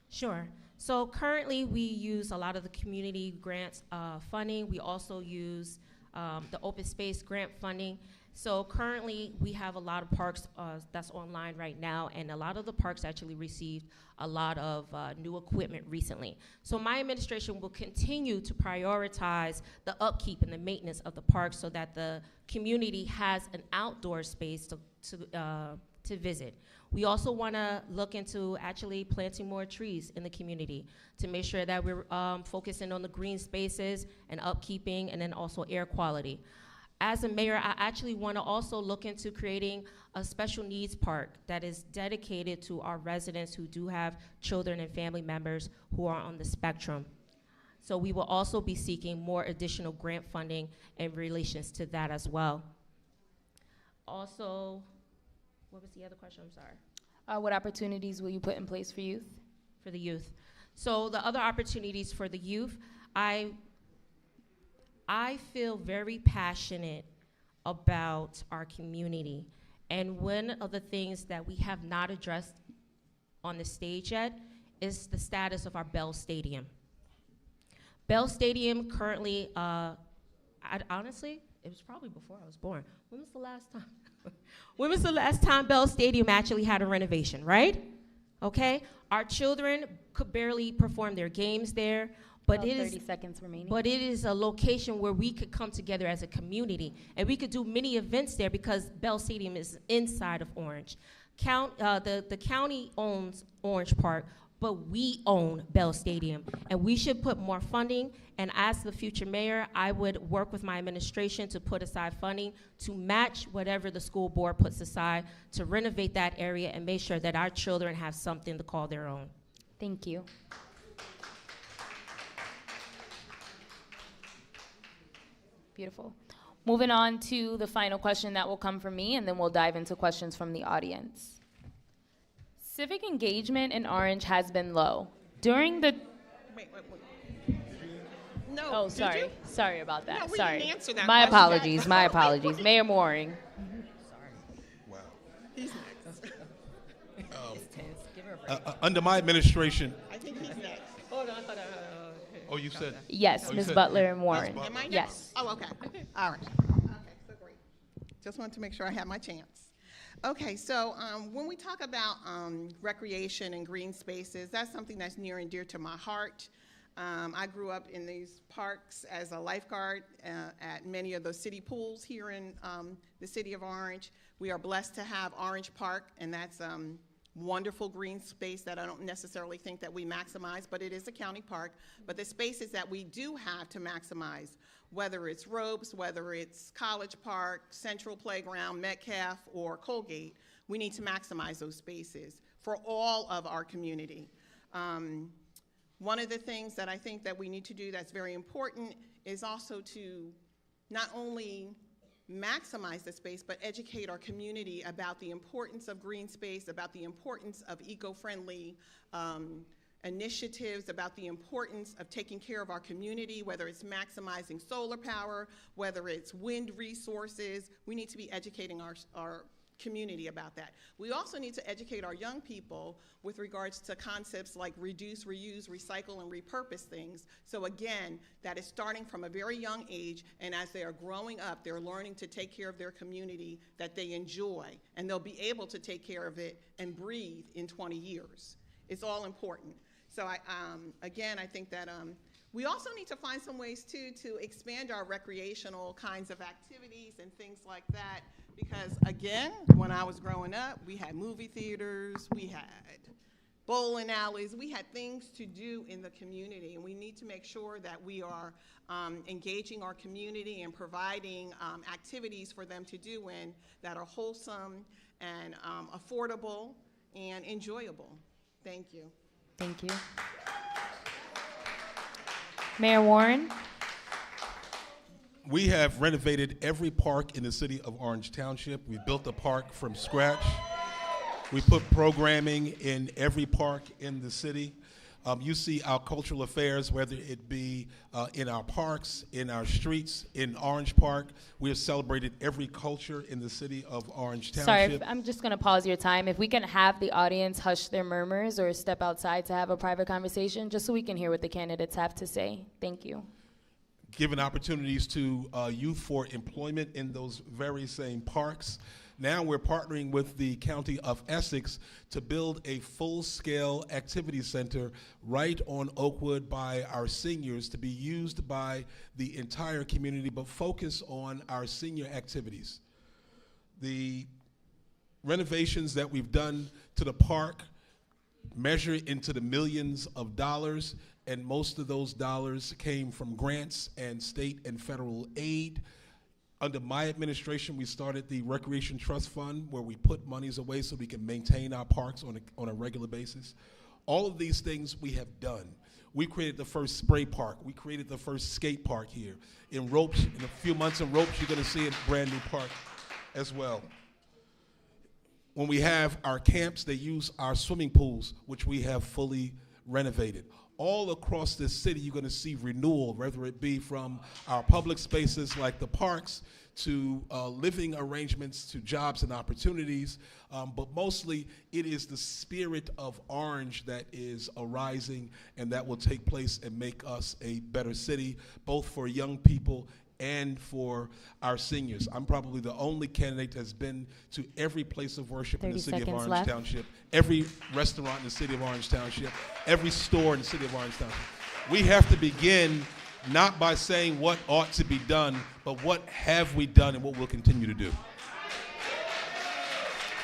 Sure. So currently we use a lot of the community grants funding. We also use the open space grant funding. So currently we have a lot of parks that's online right now, and a lot of the parks actually received a lot of new equipment recently. So my administration will continue to prioritize the upkeep and the maintenance of the parks so that the community has an outdoor space to visit. We also want to look into actually planting more trees in the community to make sure that we're focusing on the green spaces and upkeeping, and then also air quality. As a mayor, I actually want to also look into creating a special needs park that is dedicated to our residents who do have children and family members who are on the spectrum. So we will also be seeking more additional grant funding in relations to that as well. Also, what was the other question? I'm sorry. What opportunities will you put in place for youth? For the youth. So the other opportunities for the youth, I feel very passionate about our community. And one of the things that we have not addressed on the stage yet is the status of our Bell Stadium. Bell Stadium currently, honestly, it was probably before I was born. When was the last time? When was the last time Bell Stadium actually had a renovation, right? Okay, our children could barely perform their games there. But it 30 seconds remaining. But it is a location where we could come together as a community, and we could do many events there because Bell Stadium is inside of Orange. The county owns Orange Park, but we own Bell Stadium, and we should put more funding. And as the future mayor, I would work with my administration to put aside funding to match whatever the school board puts aside to renovate that area and make sure that our children have something to call their own. Thank you. Beautiful. Moving on to the final question that will come from me, and then we'll dive into questions from the audience. Civic engagement in Orange has been low. During the... Wait, No. Oh, did sorry. you? Sorry about that. No, we sorry. didn't answer that My question. apologies. My apologies. Mayor Mooring. Wow. He's next. Under my administration, I think he's next. oh, you said? Yes, Oh, you Ms. said- Butler and Warren. Butler. Am I next? Yes. Oh, okay. All right. Okay, so great. Just wanted to make sure I had my chance. Okay, so when we talk about recreation and green spaces, that's something that's near and dear to my heart. I grew up in these parks as a lifeguard at many of the city pools here in the city of Orange. We are blessed to have Orange Park, and that's wonderful green space that I don't necessarily think that we maximize, but it is a county park. But the spaces that we do have to maximize, whether it's Robes, whether it's College Park, Central Playground, Metcalf, or Colgate, we need to maximize those spaces for all of our community. One of the things that I think that we need to do that's very important is also to not only maximize the space, but educate our community about the importance of green space, about the importance of eco-friendly initiatives, about the importance of taking care of our community, whether it's maximizing solar power, whether it's wind resources. We need to be educating our community about that. We also need to educate our young people with regards to concepts like reduce, reuse, recycle, and repurpose things. So again, that is starting from a very young age, and as they are growing up, they're learning to take care of their community that they enjoy, and they'll be able to take care of it and breathe in 20 years. It's all important. So again, I think that we also need to find some ways too to expand our recreational kinds of activities and things like that. Because again, when I was growing up, we had movie theaters, we had bowling alleys, we had things to do in the community, and we need to make sure that we are engaging our community and providing activities for them to do in that are wholesome and affordable and enjoyable. Thank you. Thank you. Mayor Warren. We have renovated every park in the city of Orange Township. We built a park from scratch. We put programming in every park in the city. You see our cultural affairs, whether it be in our parks, in our streets, in Orange Park. We have celebrated every culture in the city of Orange Township. Sorry, I'm just going to pause your time. If we can have the audience hush their murmurs or step outside to have a private conversation, just so we can hear what the candidates have to say. Thank you. Given opportunities to youth for employment in those very same parks. Now we're partnering with the County of Essex to build a full-scale activity center right on Oakwood by our seniors to be used by the entire community, but focus on our senior activities. The renovations that we've done to the park measure into the millions of dollars, and most of those dollars came from grants and state and federal aid. Under my administration, we started the Recreation Trust Fund, where we put monies away so we can maintain our parks on a regular basis. All of these things we have done. We created the first spray park. We created the first skate park here. In Ropes, in a few months in Ropes, you're gonna see a brand new park as well. When we have our camps, they use our swimming pools, which we have fully renovated. All across this city, you're going to see renewal, whether it be from our public spaces like the parks to living arrangements to jobs and opportunities. But mostly, it is the spirit of Orange that is arising, and that will take place and make us a better city, both for young people and for our seniors. I'm probably the only candidate that's been to every place of worship in the city of Orange left. Township, every restaurant in the city of Orange Township, every store in the city of Orange Township. We have to begin not by saying what ought to be done, but what have we done and what we'll continue to do.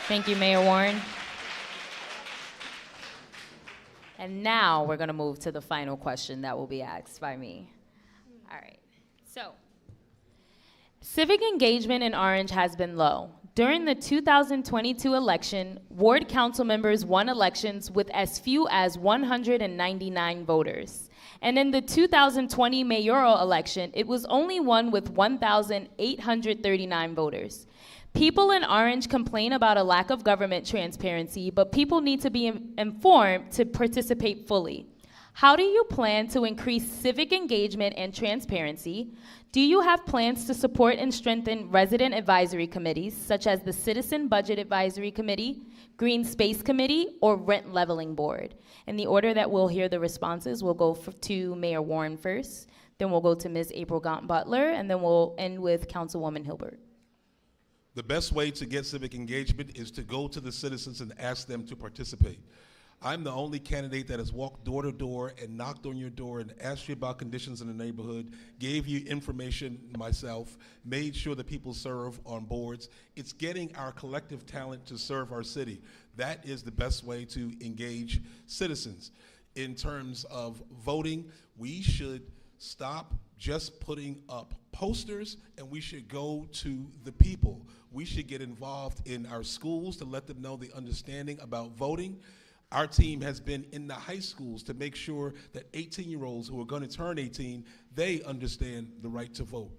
Thank you, Mayor Warren. And now we're going to move to the final question that will be asked by me. All right. So, civic engagement in Orange has been low. During the 2022 election, ward council members won elections with as few as 199 voters. And in the 2020 mayoral election, it was only won with 1,839 voters. People in Orange complain about a lack of government transparency, but people need to be informed to participate fully. How do you plan to increase civic engagement and transparency? Do you have plans to support and strengthen resident advisory committees, such as the Citizen Budget Advisory Committee, Green Space Committee, or Rent Leveling Board? In the order that we'll hear the responses, we'll go to Mayor Warren first, then we'll go to Ms. April Gaunt-Butler, and then we'll end with Councilwoman Hilbert. The best way to get civic engagement is to go to the citizens and ask them to participate. I'm the only candidate that has walked door to door and knocked on your door and asked you about conditions in the neighborhood, gave you information myself, made sure that people serve on boards. It's getting our collective talent to serve our city. That is the best way to engage citizens. In terms of voting, we should stop just putting up posters, and we should go to the people. We should get involved in our schools to let them know the understanding about voting. Our team has been in the high schools to make sure that 18-year-olds who are going to turn 18, they understand the right to vote.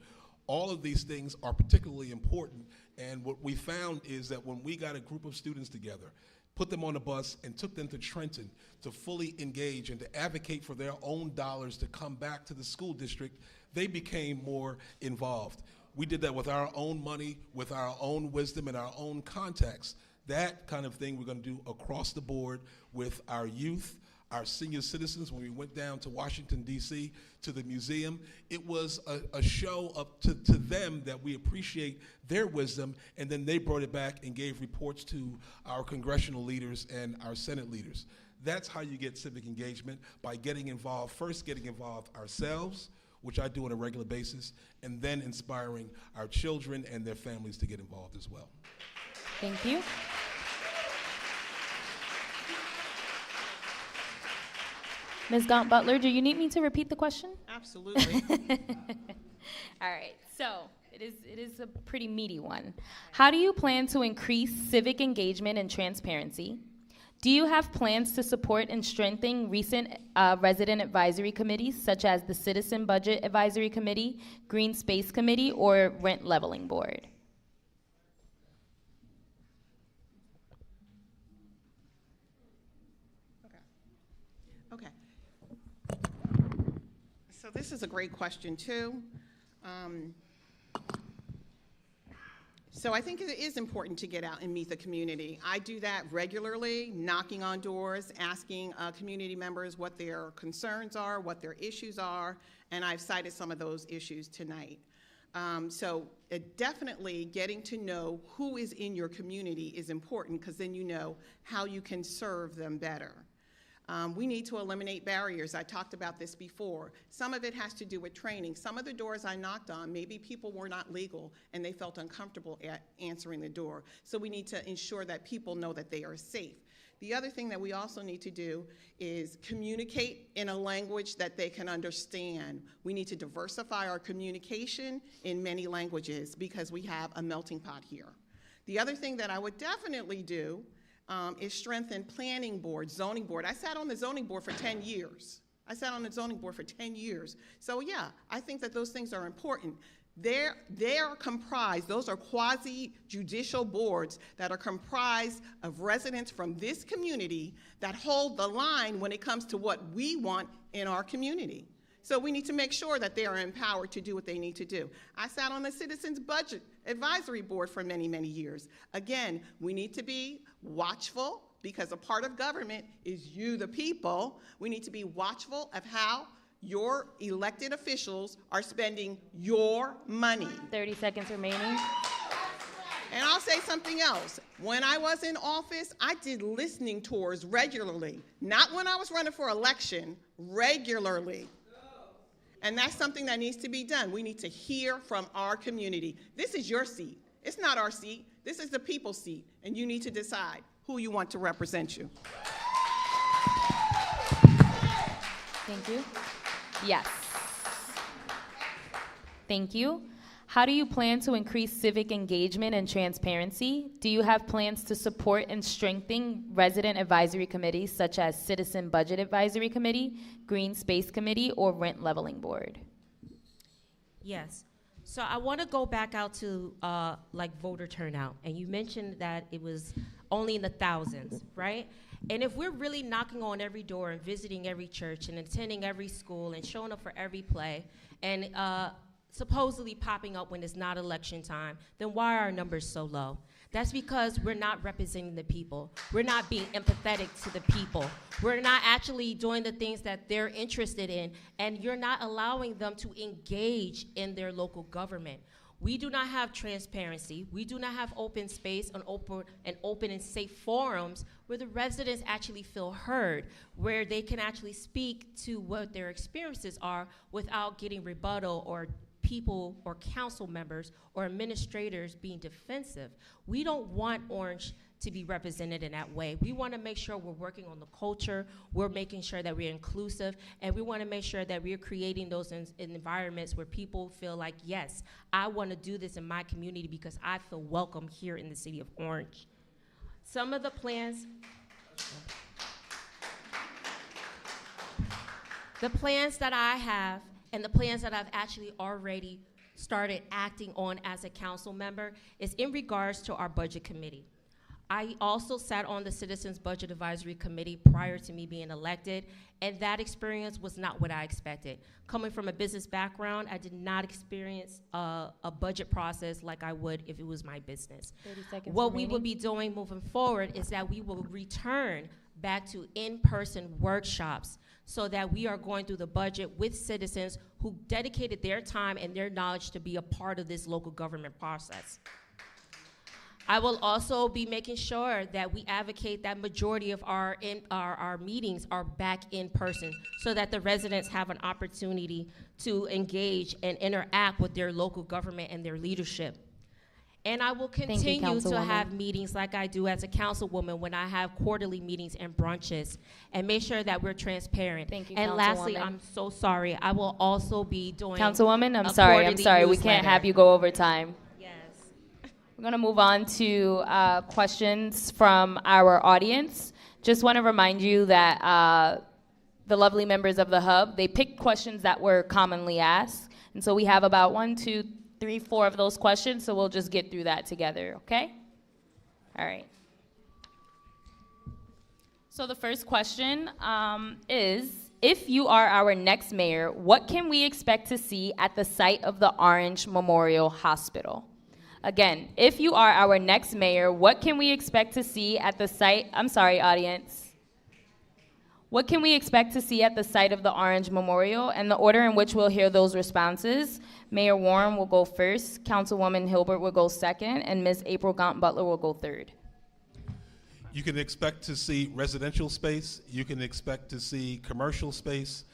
All of these things are particularly important, and what we found is that when we got a group of students together, put them on a bus and took them to Trenton to fully engage and to advocate for their own dollars to come back to the school district, they became more involved. We did that with our own money, with our own wisdom and our own contacts. That kind of thing we're going to do across the board with our youth, our senior citizens. When we went down to Washington, D.C., to the museum, it was a show up to them that we appreciate their wisdom, and then they brought it back and gave reports to our congressional leaders and our Senate leaders. That's how you get civic engagement, by getting involved, first getting involved ourselves, which I do on a regular basis, and then inspiring our children and their families to get involved as well. Thank you. Ms. Gaunt-Butler, do you need me to repeat the question? Absolutely. All right, so it is a pretty meaty one. How do you plan to increase civic engagement and transparency? Do you have plans to support and strengthen recent resident advisory committees, such as the Citizen Budget Advisory Committee, Green Space Committee, or Rent Leveling Board? Okay. So this is a great question, too. So I think it is important to get out and meet the community. I do that regularly, knocking on doors, asking community members what their concerns are, what their issues are, and I've cited some of those issues tonight. So definitely getting to know who is in your community is important, because then you know how you can serve them better. We need to eliminate barriers. I talked about this before. Some of it has to do with training. Some of the doors I knocked on, maybe people were not legal and they felt uncomfortable at answering the door. So we need to ensure that people know that they are safe. The other thing that we also need to do is communicate in a language that they can understand. We need to diversify our communication in many languages, because we have a melting pot here. The other thing that I would definitely do is strengthen planning board, zoning board. I sat on the zoning board for 10 years. So yeah, I think that those things are important. They're comprised, those are quasi-judicial boards that are comprised of residents from this community that hold the line when it comes to what we want in our community. So we need to make sure that they are empowered to do what they need to do. I sat on the Citizens Budget Advisory Board for many, many years. Again, we need to be watchful, because a part of government is you, the people. We need to be watchful of how your elected officials are spending your money. 30 seconds remaining. And I'll say something else. When I was in office, I did listening tours regularly. Not when I was running for election, regularly. And that's something that needs to be done. We need to hear from our community. This is your seat. It's not our seat. This is the people's seat, and you need to decide who you want to represent you. Thank you. Yes. Thank you. How do you plan to increase civic engagement and transparency? Do you have plans to support and strengthen resident advisory committees, such as Citizen Budget Advisory Committee, Green Space Committee, or Rent Leveling Board? Yes. So I want to go back out to like voter turnout, and you mentioned that it was only in the thousands, right? And if we're really knocking on every door and visiting every church and attending every school and showing up for every play and supposedly popping up when it's not election time, then why are our numbers so low? That's because we're not representing the people. We're not being empathetic to the people. We're not actually doing the things that they're interested in, and you're not allowing them to engage in their local government. We do not have transparency. We do not have open space and open and safe forums where the residents actually feel heard, where they can actually speak to what their experiences are without getting rebuttal or people or council members or administrators being defensive. We don't want Orange to be represented in that way. We want to make sure we're working on the culture, we're making sure that we're inclusive, and we want to make sure that we're creating those environments where people feel like, yes, I want to do this in my community because I feel welcome here in the city of Orange. Some of the plans that I have and the plans that I've actually already started acting on as a council member is in regards to our budget committee. I also sat on the Citizens Budget Advisory Committee prior to me being elected, and that experience was not what I expected. Coming from a business background, I did not experience a budget process like I would if it was my business. 30 seconds What remaining. we will be doing moving forward is that we will return back to in-person workshops so that we are going through the budget with citizens who dedicated their time and their knowledge to be a part of this local government process. I will also be making sure that we advocate that majority of our meetings are back in person so that the residents have an opportunity to engage and interact with their local government and their leadership. And I will continue to Councilwoman. have meetings like I do as a councilwoman when I have quarterly meetings and brunches and make sure that we're transparent. Thank you, And lastly, Councilwoman. I'm so sorry, I will also be doing Councilwoman, I'm a sorry. quarterly We can't newsletter. have you go over time. Yes. We're going to move on to questions from our audience. Just want to remind you that the lovely members of the HUUB, they picked questions that were commonly asked. And so we have about 1, 2, 3, 4 of those questions, so we'll just get through that together, okay? All right. So the first question is, if you are our next mayor, what can we expect to see at the site of the Orange Memorial Hospital? Again, if you are our next mayor, what can we expect to see at the site? I'm sorry, audience. What can we expect to see at the site of the Orange Memorial? And the order in which we'll hear those responses, Mayor Warren will go first, Councilwoman Hilbert will go second, and Ms. April Gaunt-Butler will go third. You can expect to see residential space. You can expect to see commercial space.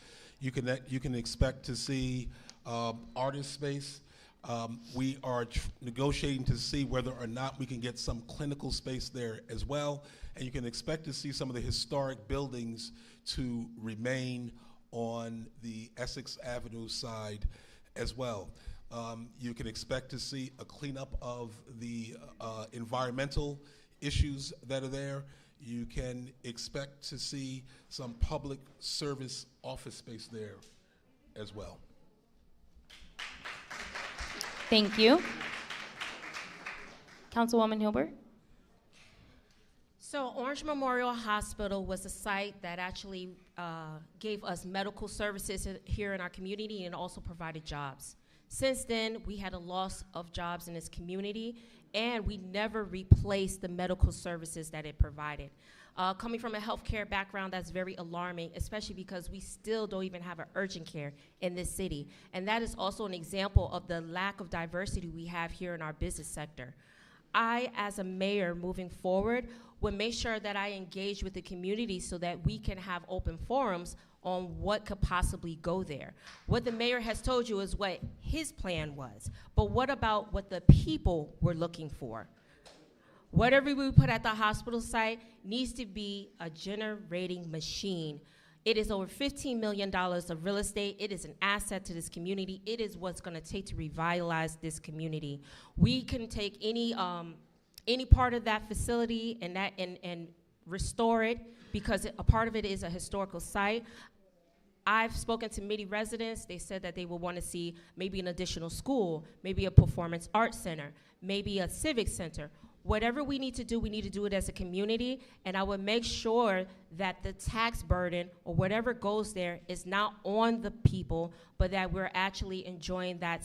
You can expect to see artist space. We are negotiating to see whether or not we can get some clinical space there as well. And you can expect to see some of the historic buildings to remain on the Essex Avenue side as well. You can expect to see a cleanup of the environmental issues that are there. You can expect to see some public service office space there as well. Thank you. Councilwoman Hilbert? So Orange Memorial Hospital was a site that actually gave us medical services here in our community and also provided jobs. Since then, we had a loss of jobs in this community, and we never replaced the medical services that it provided. Coming from a healthcare background, that's very alarming, especially because we still don't even have an urgent care in this city. And that is also an example of the lack of diversity we have here in our business sector. I, as a mayor moving forward, would make sure that I engage with the community so that we can have open forums on what could possibly go there. What the mayor has told you is what his plan was, but what about what the people were looking for? Whatever we put at the hospital site needs to be a generating machine. It is over $15 million of real estate. It is an asset to this community. It is what's gonna take to revitalize this community. We can take any part of that facility and restore it because a part of it is a historical site. I've spoken to many residents. They said that they will want to see maybe an additional school, maybe a performance arts center, maybe a civic center. Whatever we need to do it as a community, and I would make sure that the tax burden or whatever goes there is not on the people, but that we're actually enjoying that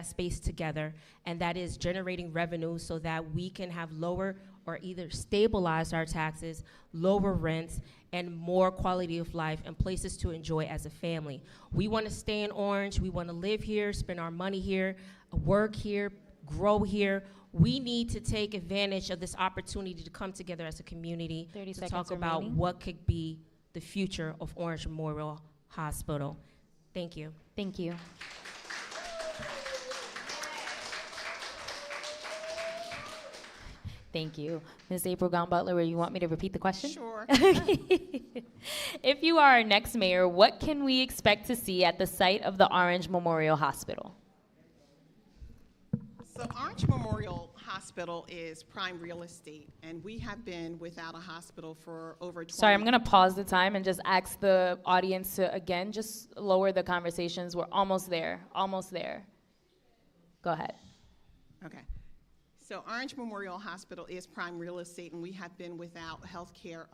space together, and that is generating revenue so that we can have lower or either stabilize our taxes, lower rents, and more quality of life and places to enjoy as a family. We want to stay in Orange. We want to live here, spend our money here, work here, grow here. We need to take advantage of this opportunity to come together as a community 30 to seconds talk about remaining. what could be the future of Orange Memorial Hospital. Thank you. Thank you. Thank you. Ms. April Gaunt-Butler, you want me to repeat the question? Sure. If you are our next mayor, what can we expect to see at the site of the Orange Memorial Hospital? So Orange Memorial Hospital is prime real estate, and we have been without a hospital for over 20 Sorry, I'm going to pause the time and just ask the audience to, again, just lower the conversations. We're almost there, almost there. Go ahead. Okay. So Orange Memorial Hospital is prime real estate, and we have been without a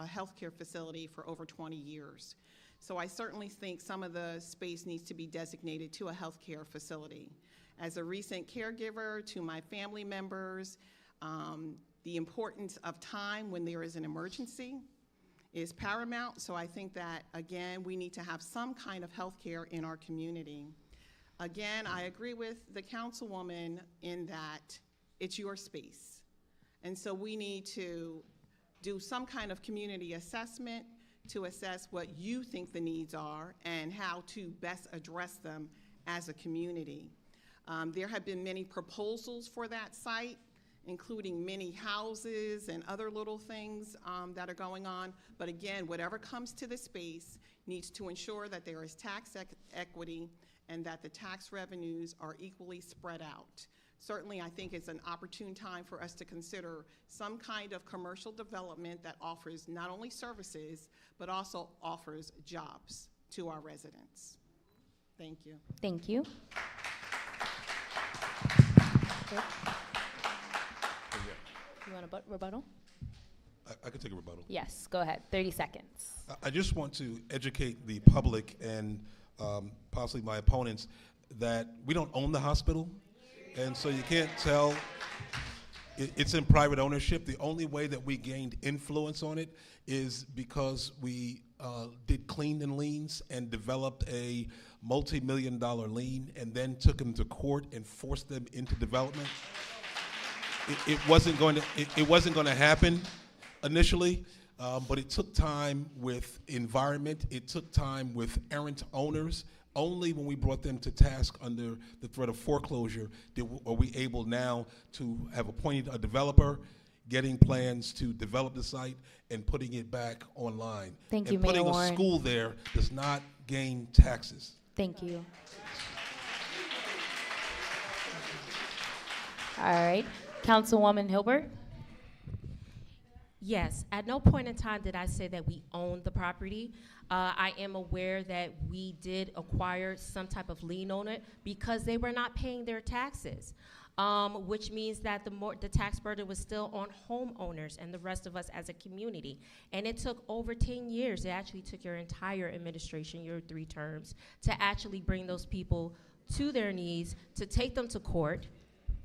healthcare facility for over 20 years. So I certainly think some of the space needs to be designated to a healthcare facility. As a recent caregiver to my family members, the importance of time when there is an emergency is paramount. So I think that, again, we need to have some kind of healthcare in our community. Again, I agree with the councilwoman in that it's your space. And so we need to do some kind of community assessment to assess what you think the needs are and how to best address them as a community. There have been many proposals for that site, including many houses and other little things that are going on. But again, whatever comes to the space needs to ensure that there is tax equity and that the tax revenues are equally spread out. Certainly, I think it's an opportune time for us to consider some kind of commercial development that offers not only services, but also offers jobs to our residents. Thank you. Thank you. You want a rebuttal? I could take a rebuttal. Yes, go ahead. 30 seconds. I just want to educate the public and possibly my opponents that we don't own the hospital, and so you can't tell. It's in private ownership. The only way that we gained influence on it is because we did clean and liens and developed a multi-million-dollar lien and then took them to court and forced them into development. It wasn't going to happen initially, but it took time with environment. It took time with errant owners. Only when we brought them to task under the threat of foreclosure are we able now to have appointed a developer, getting plans to develop the site, and putting it back online. Thank you, and Mayor putting Warren. a school there does not gain taxes. Thank you. All right. Councilwoman Hilbert? Yes, at no point in time did I say that we owned the property. I am aware that we did acquire some type of lien on it because they were not paying their taxes, which means that the tax burden was still on homeowners and the rest of us as a community. And it took over 10 years. It actually took your entire administration, your 3 terms, to actually bring those people to their knees, to take them to court,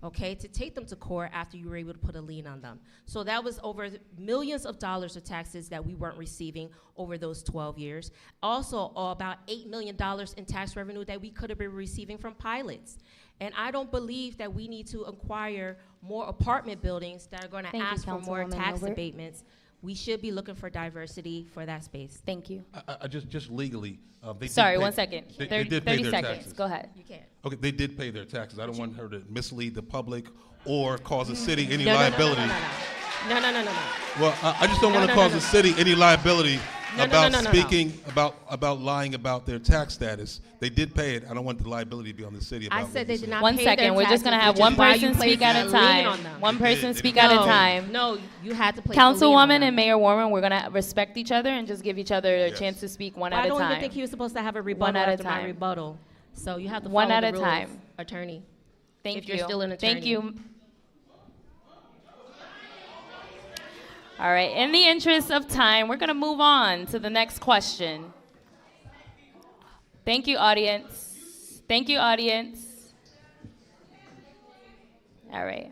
okay, to take them to court after you were able to put a lien on them. So that was over millions of dollars of taxes that we weren't receiving over those 12 years. Also, about $8 million in tax revenue that we could have been receiving from pilots. And I don't believe that we need to acquire more apartment buildings that are going to Thank you, ask for more Councilwoman tax Hilbert. abatements. We should be looking for diversity for that space. Thank you. I just legally, they Sorry, did pay, 1 second. They did pay 30 their seconds. taxes. Go ahead. You can't. Okay, they did pay their taxes. I don't want her to mislead the public or cause the city any No, liability. No. Well, I just don't No, want to no, cause no, the no. city any liability No, about no, no, no, speaking about lying about their tax status. They did pay it. I don't want the liability to be on the city about I what said you they did not 1 pay second. their We're just going to taxes, have which one is why person you speak placed at a a lien on time. them. One They person did. speak at a No, time. No, you had to place a lien on Councilwoman them. and Mayor Warren, we're going to respect each other and just give each other a Yes. chance to speak one Well, at I a don't time. even think he was supposed to have a One rebuttal at a after my time. rebuttal. So you have to One follow at the a rules, time. attorney. Thank if you. you're still an Thank attorney. you. All right, in the interest of time, we're going to move on to the next question. Thank you, audience. Thank you, audience. All right.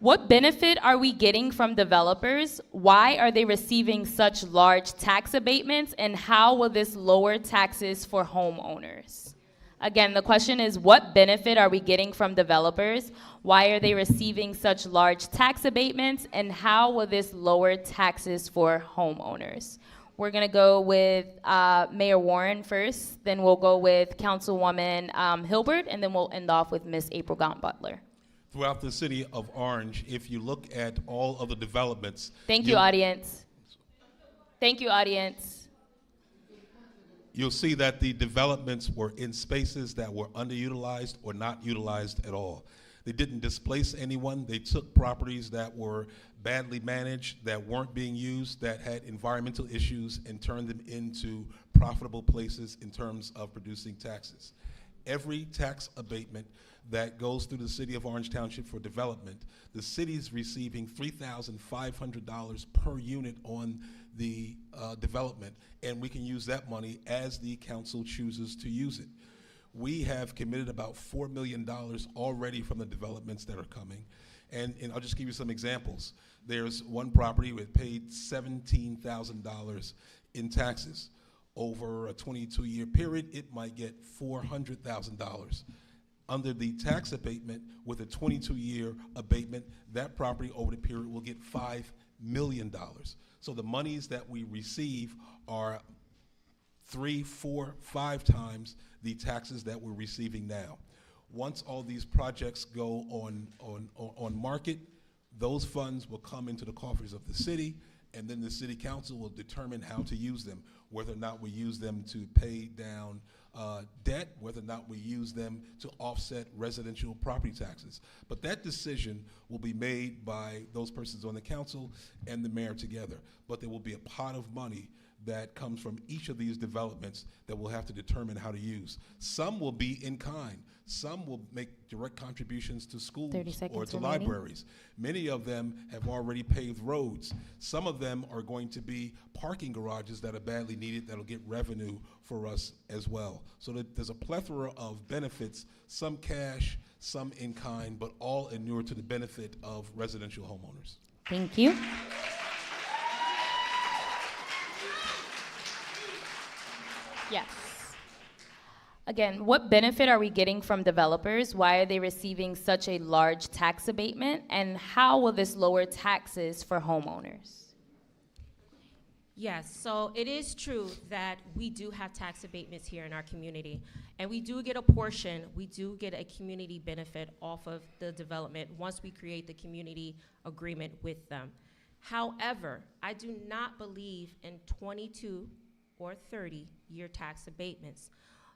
What benefit are we getting from developers? Why are they receiving such large tax abatements? And how will this lower taxes for homeowners? Again, the question is, what benefit are we getting from developers? Why are they receiving such large tax abatements? And how will this lower taxes for homeowners? We're going to go with Mayor Warren first, then we'll go with Councilwoman Hilbert, and then we'll end off with Ms. April Gaunt-Butler. Throughout the city of Orange, if you look at all of the developments. Thank you, audience. Thank you, audience. You'll see that the developments were in spaces that were underutilized or not utilized at all. They didn't displace anyone. They took properties that were badly managed, that weren't being used, that had environmental issues, and turned them into profitable places in terms of producing taxes. Every tax abatement that goes through the city of Orange Township for development, the city's receiving $3,500 per unit on the development, and we can use that money as the council chooses to use it. We have committed about $4 million already from the developments that are coming, and I'll just give you some examples. There's one property that paid $17,000 in taxes. Over a 22-year period, it might get $400,000. Under the tax abatement, with a 22-year abatement, that property over the period will get $5 million. So the monies that we receive are 3, 4, 5 times the taxes that we're receiving now. Once all these projects go on market, those funds will come into the coffers of the city, and then the city council will determine how to use them, whether or not we use them to pay down debt, whether or not we use them to offset residential property taxes. But that decision will be made by those persons on the council and the mayor together. But there will be a pot of money that comes from each of these developments that we'll have to determine how to use. Some will be in kind. Some will make direct contributions to schools or to libraries. Many of them have already paved roads. Some of them are going to be parking garages that are badly needed that'll get revenue for us as well. So there's a plethora of benefits, some cash, some in kind, but all inure to the benefit of residential homeowners. Thank you. Yes. Again, what benefit are we getting from developers? Why are they receiving such a large tax abatement? And how will this lower taxes for homeowners? Yes, so it is true that we do have tax abatements here in our community, and we do get a portion, we do get a community benefit off of the development once we create the community agreement with them. However, I do not believe in 22 or 30-year tax abatements.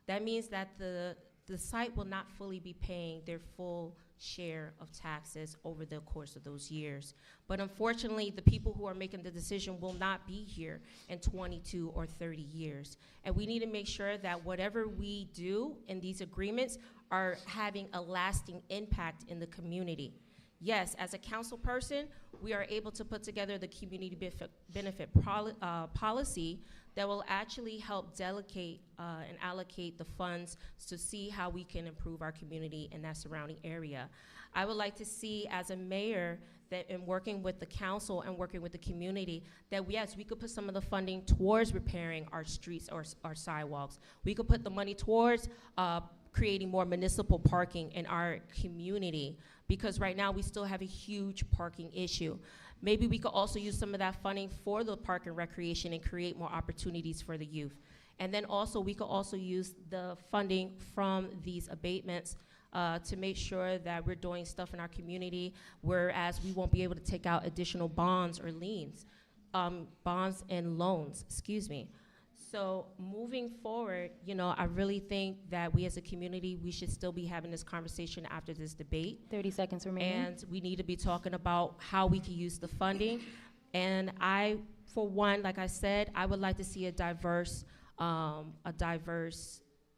That means that the site will not fully be paying their full share of taxes over the course of those years. But unfortunately, the people who are making the decision will not be here in 22 or 30 years. And we need to make sure that whatever we do in these agreements are having a lasting impact in the community. Yes, as a council person, we are able to put together the community benefit policy that will actually help delegate and allocate the funds to see how we can improve our community in that surrounding area. I would like to see, as a mayor, that in working with the council and working with the community, that yes, we could put some of the funding towards repairing our streets or our sidewalks. We could put the money towards creating more municipal parking in our community, because right now we still have a huge parking issue. Maybe we could also use some of that funding for the park and recreation and create more opportunities for the youth. And then also, we could also use the funding from these abatements to make sure that we're doing stuff in our community, whereas we won't be able to take out additional bonds or liens, bonds and loans, excuse me. So moving forward, you know, I really think that we as a community, we should still be having this conversation after this debate. 30 seconds remaining. And we need to be talking about how we can use the funding. And I, for one, like I said, I would like to see a diverse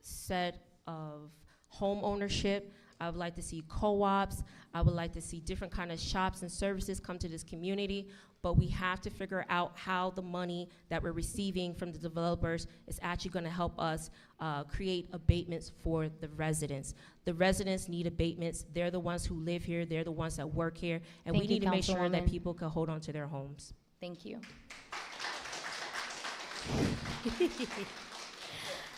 set of home ownership. I would like to see co-ops. I would like to see different kind of shops and services come to this community. But we have to figure out how the money that we're receiving from the developers is actually going to help us create abatements for the residents. The residents need abatements. They're the ones who live here. They're the ones that work here. And Thank we need you, to make sure that Councilwoman. people can hold on to their homes. Thank you.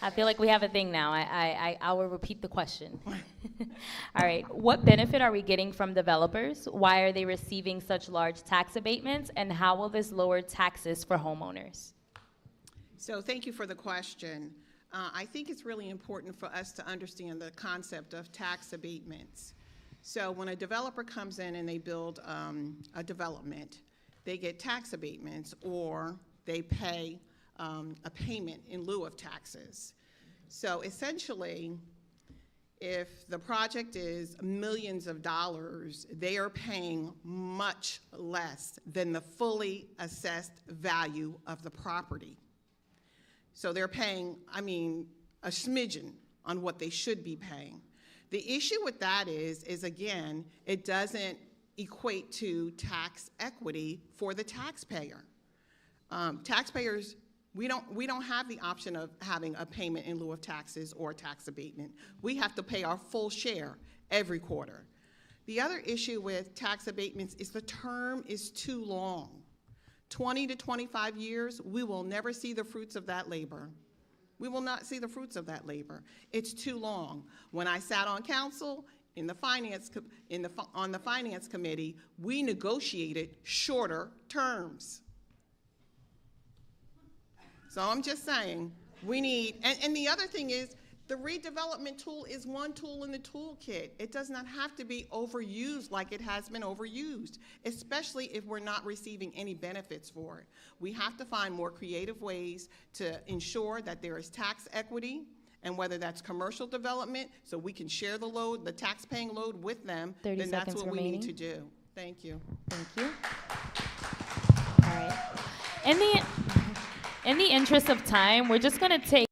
I feel like we have a thing now. I will repeat the question. All right. What benefit are we getting from developers? Why are they receiving such large tax abatements? And how will this lower taxes for homeowners? So thank you for the question. I think it's really important for us to understand the concept of tax abatements. So when a developer comes in and they build a development, they get tax abatements or they pay a payment in lieu of taxes. So essentially, if the project is millions of dollars, they are paying much less than the fully assessed value of the property. So they're paying, I mean, a smidgen on what they should be paying. The issue with that is again, it doesn't equate to tax equity for the taxpayer. Taxpayers, we don't have the option of having a payment in lieu of taxes or tax abatement. We have to pay our full share every quarter. The other issue with tax abatements is the term is too long. 20 to 25 years, we will never see the fruits of that labor. We will not see the fruits of that labor. It's too long. When I sat on council, on the finance committee, we negotiated shorter terms. So I'm just saying, we need, and the other thing is, the redevelopment tool is one tool in the toolkit. It does not have to be overused like it has been overused, especially if we're not receiving any benefits for it. We have to find more creative ways to ensure that there is tax equity, and whether that's commercial development, so we can share the load, the tax-paying load with them, 30 then that's seconds what we need remaining. to do. Thank you. Thank you. All right. In the interest of time, we're just going to take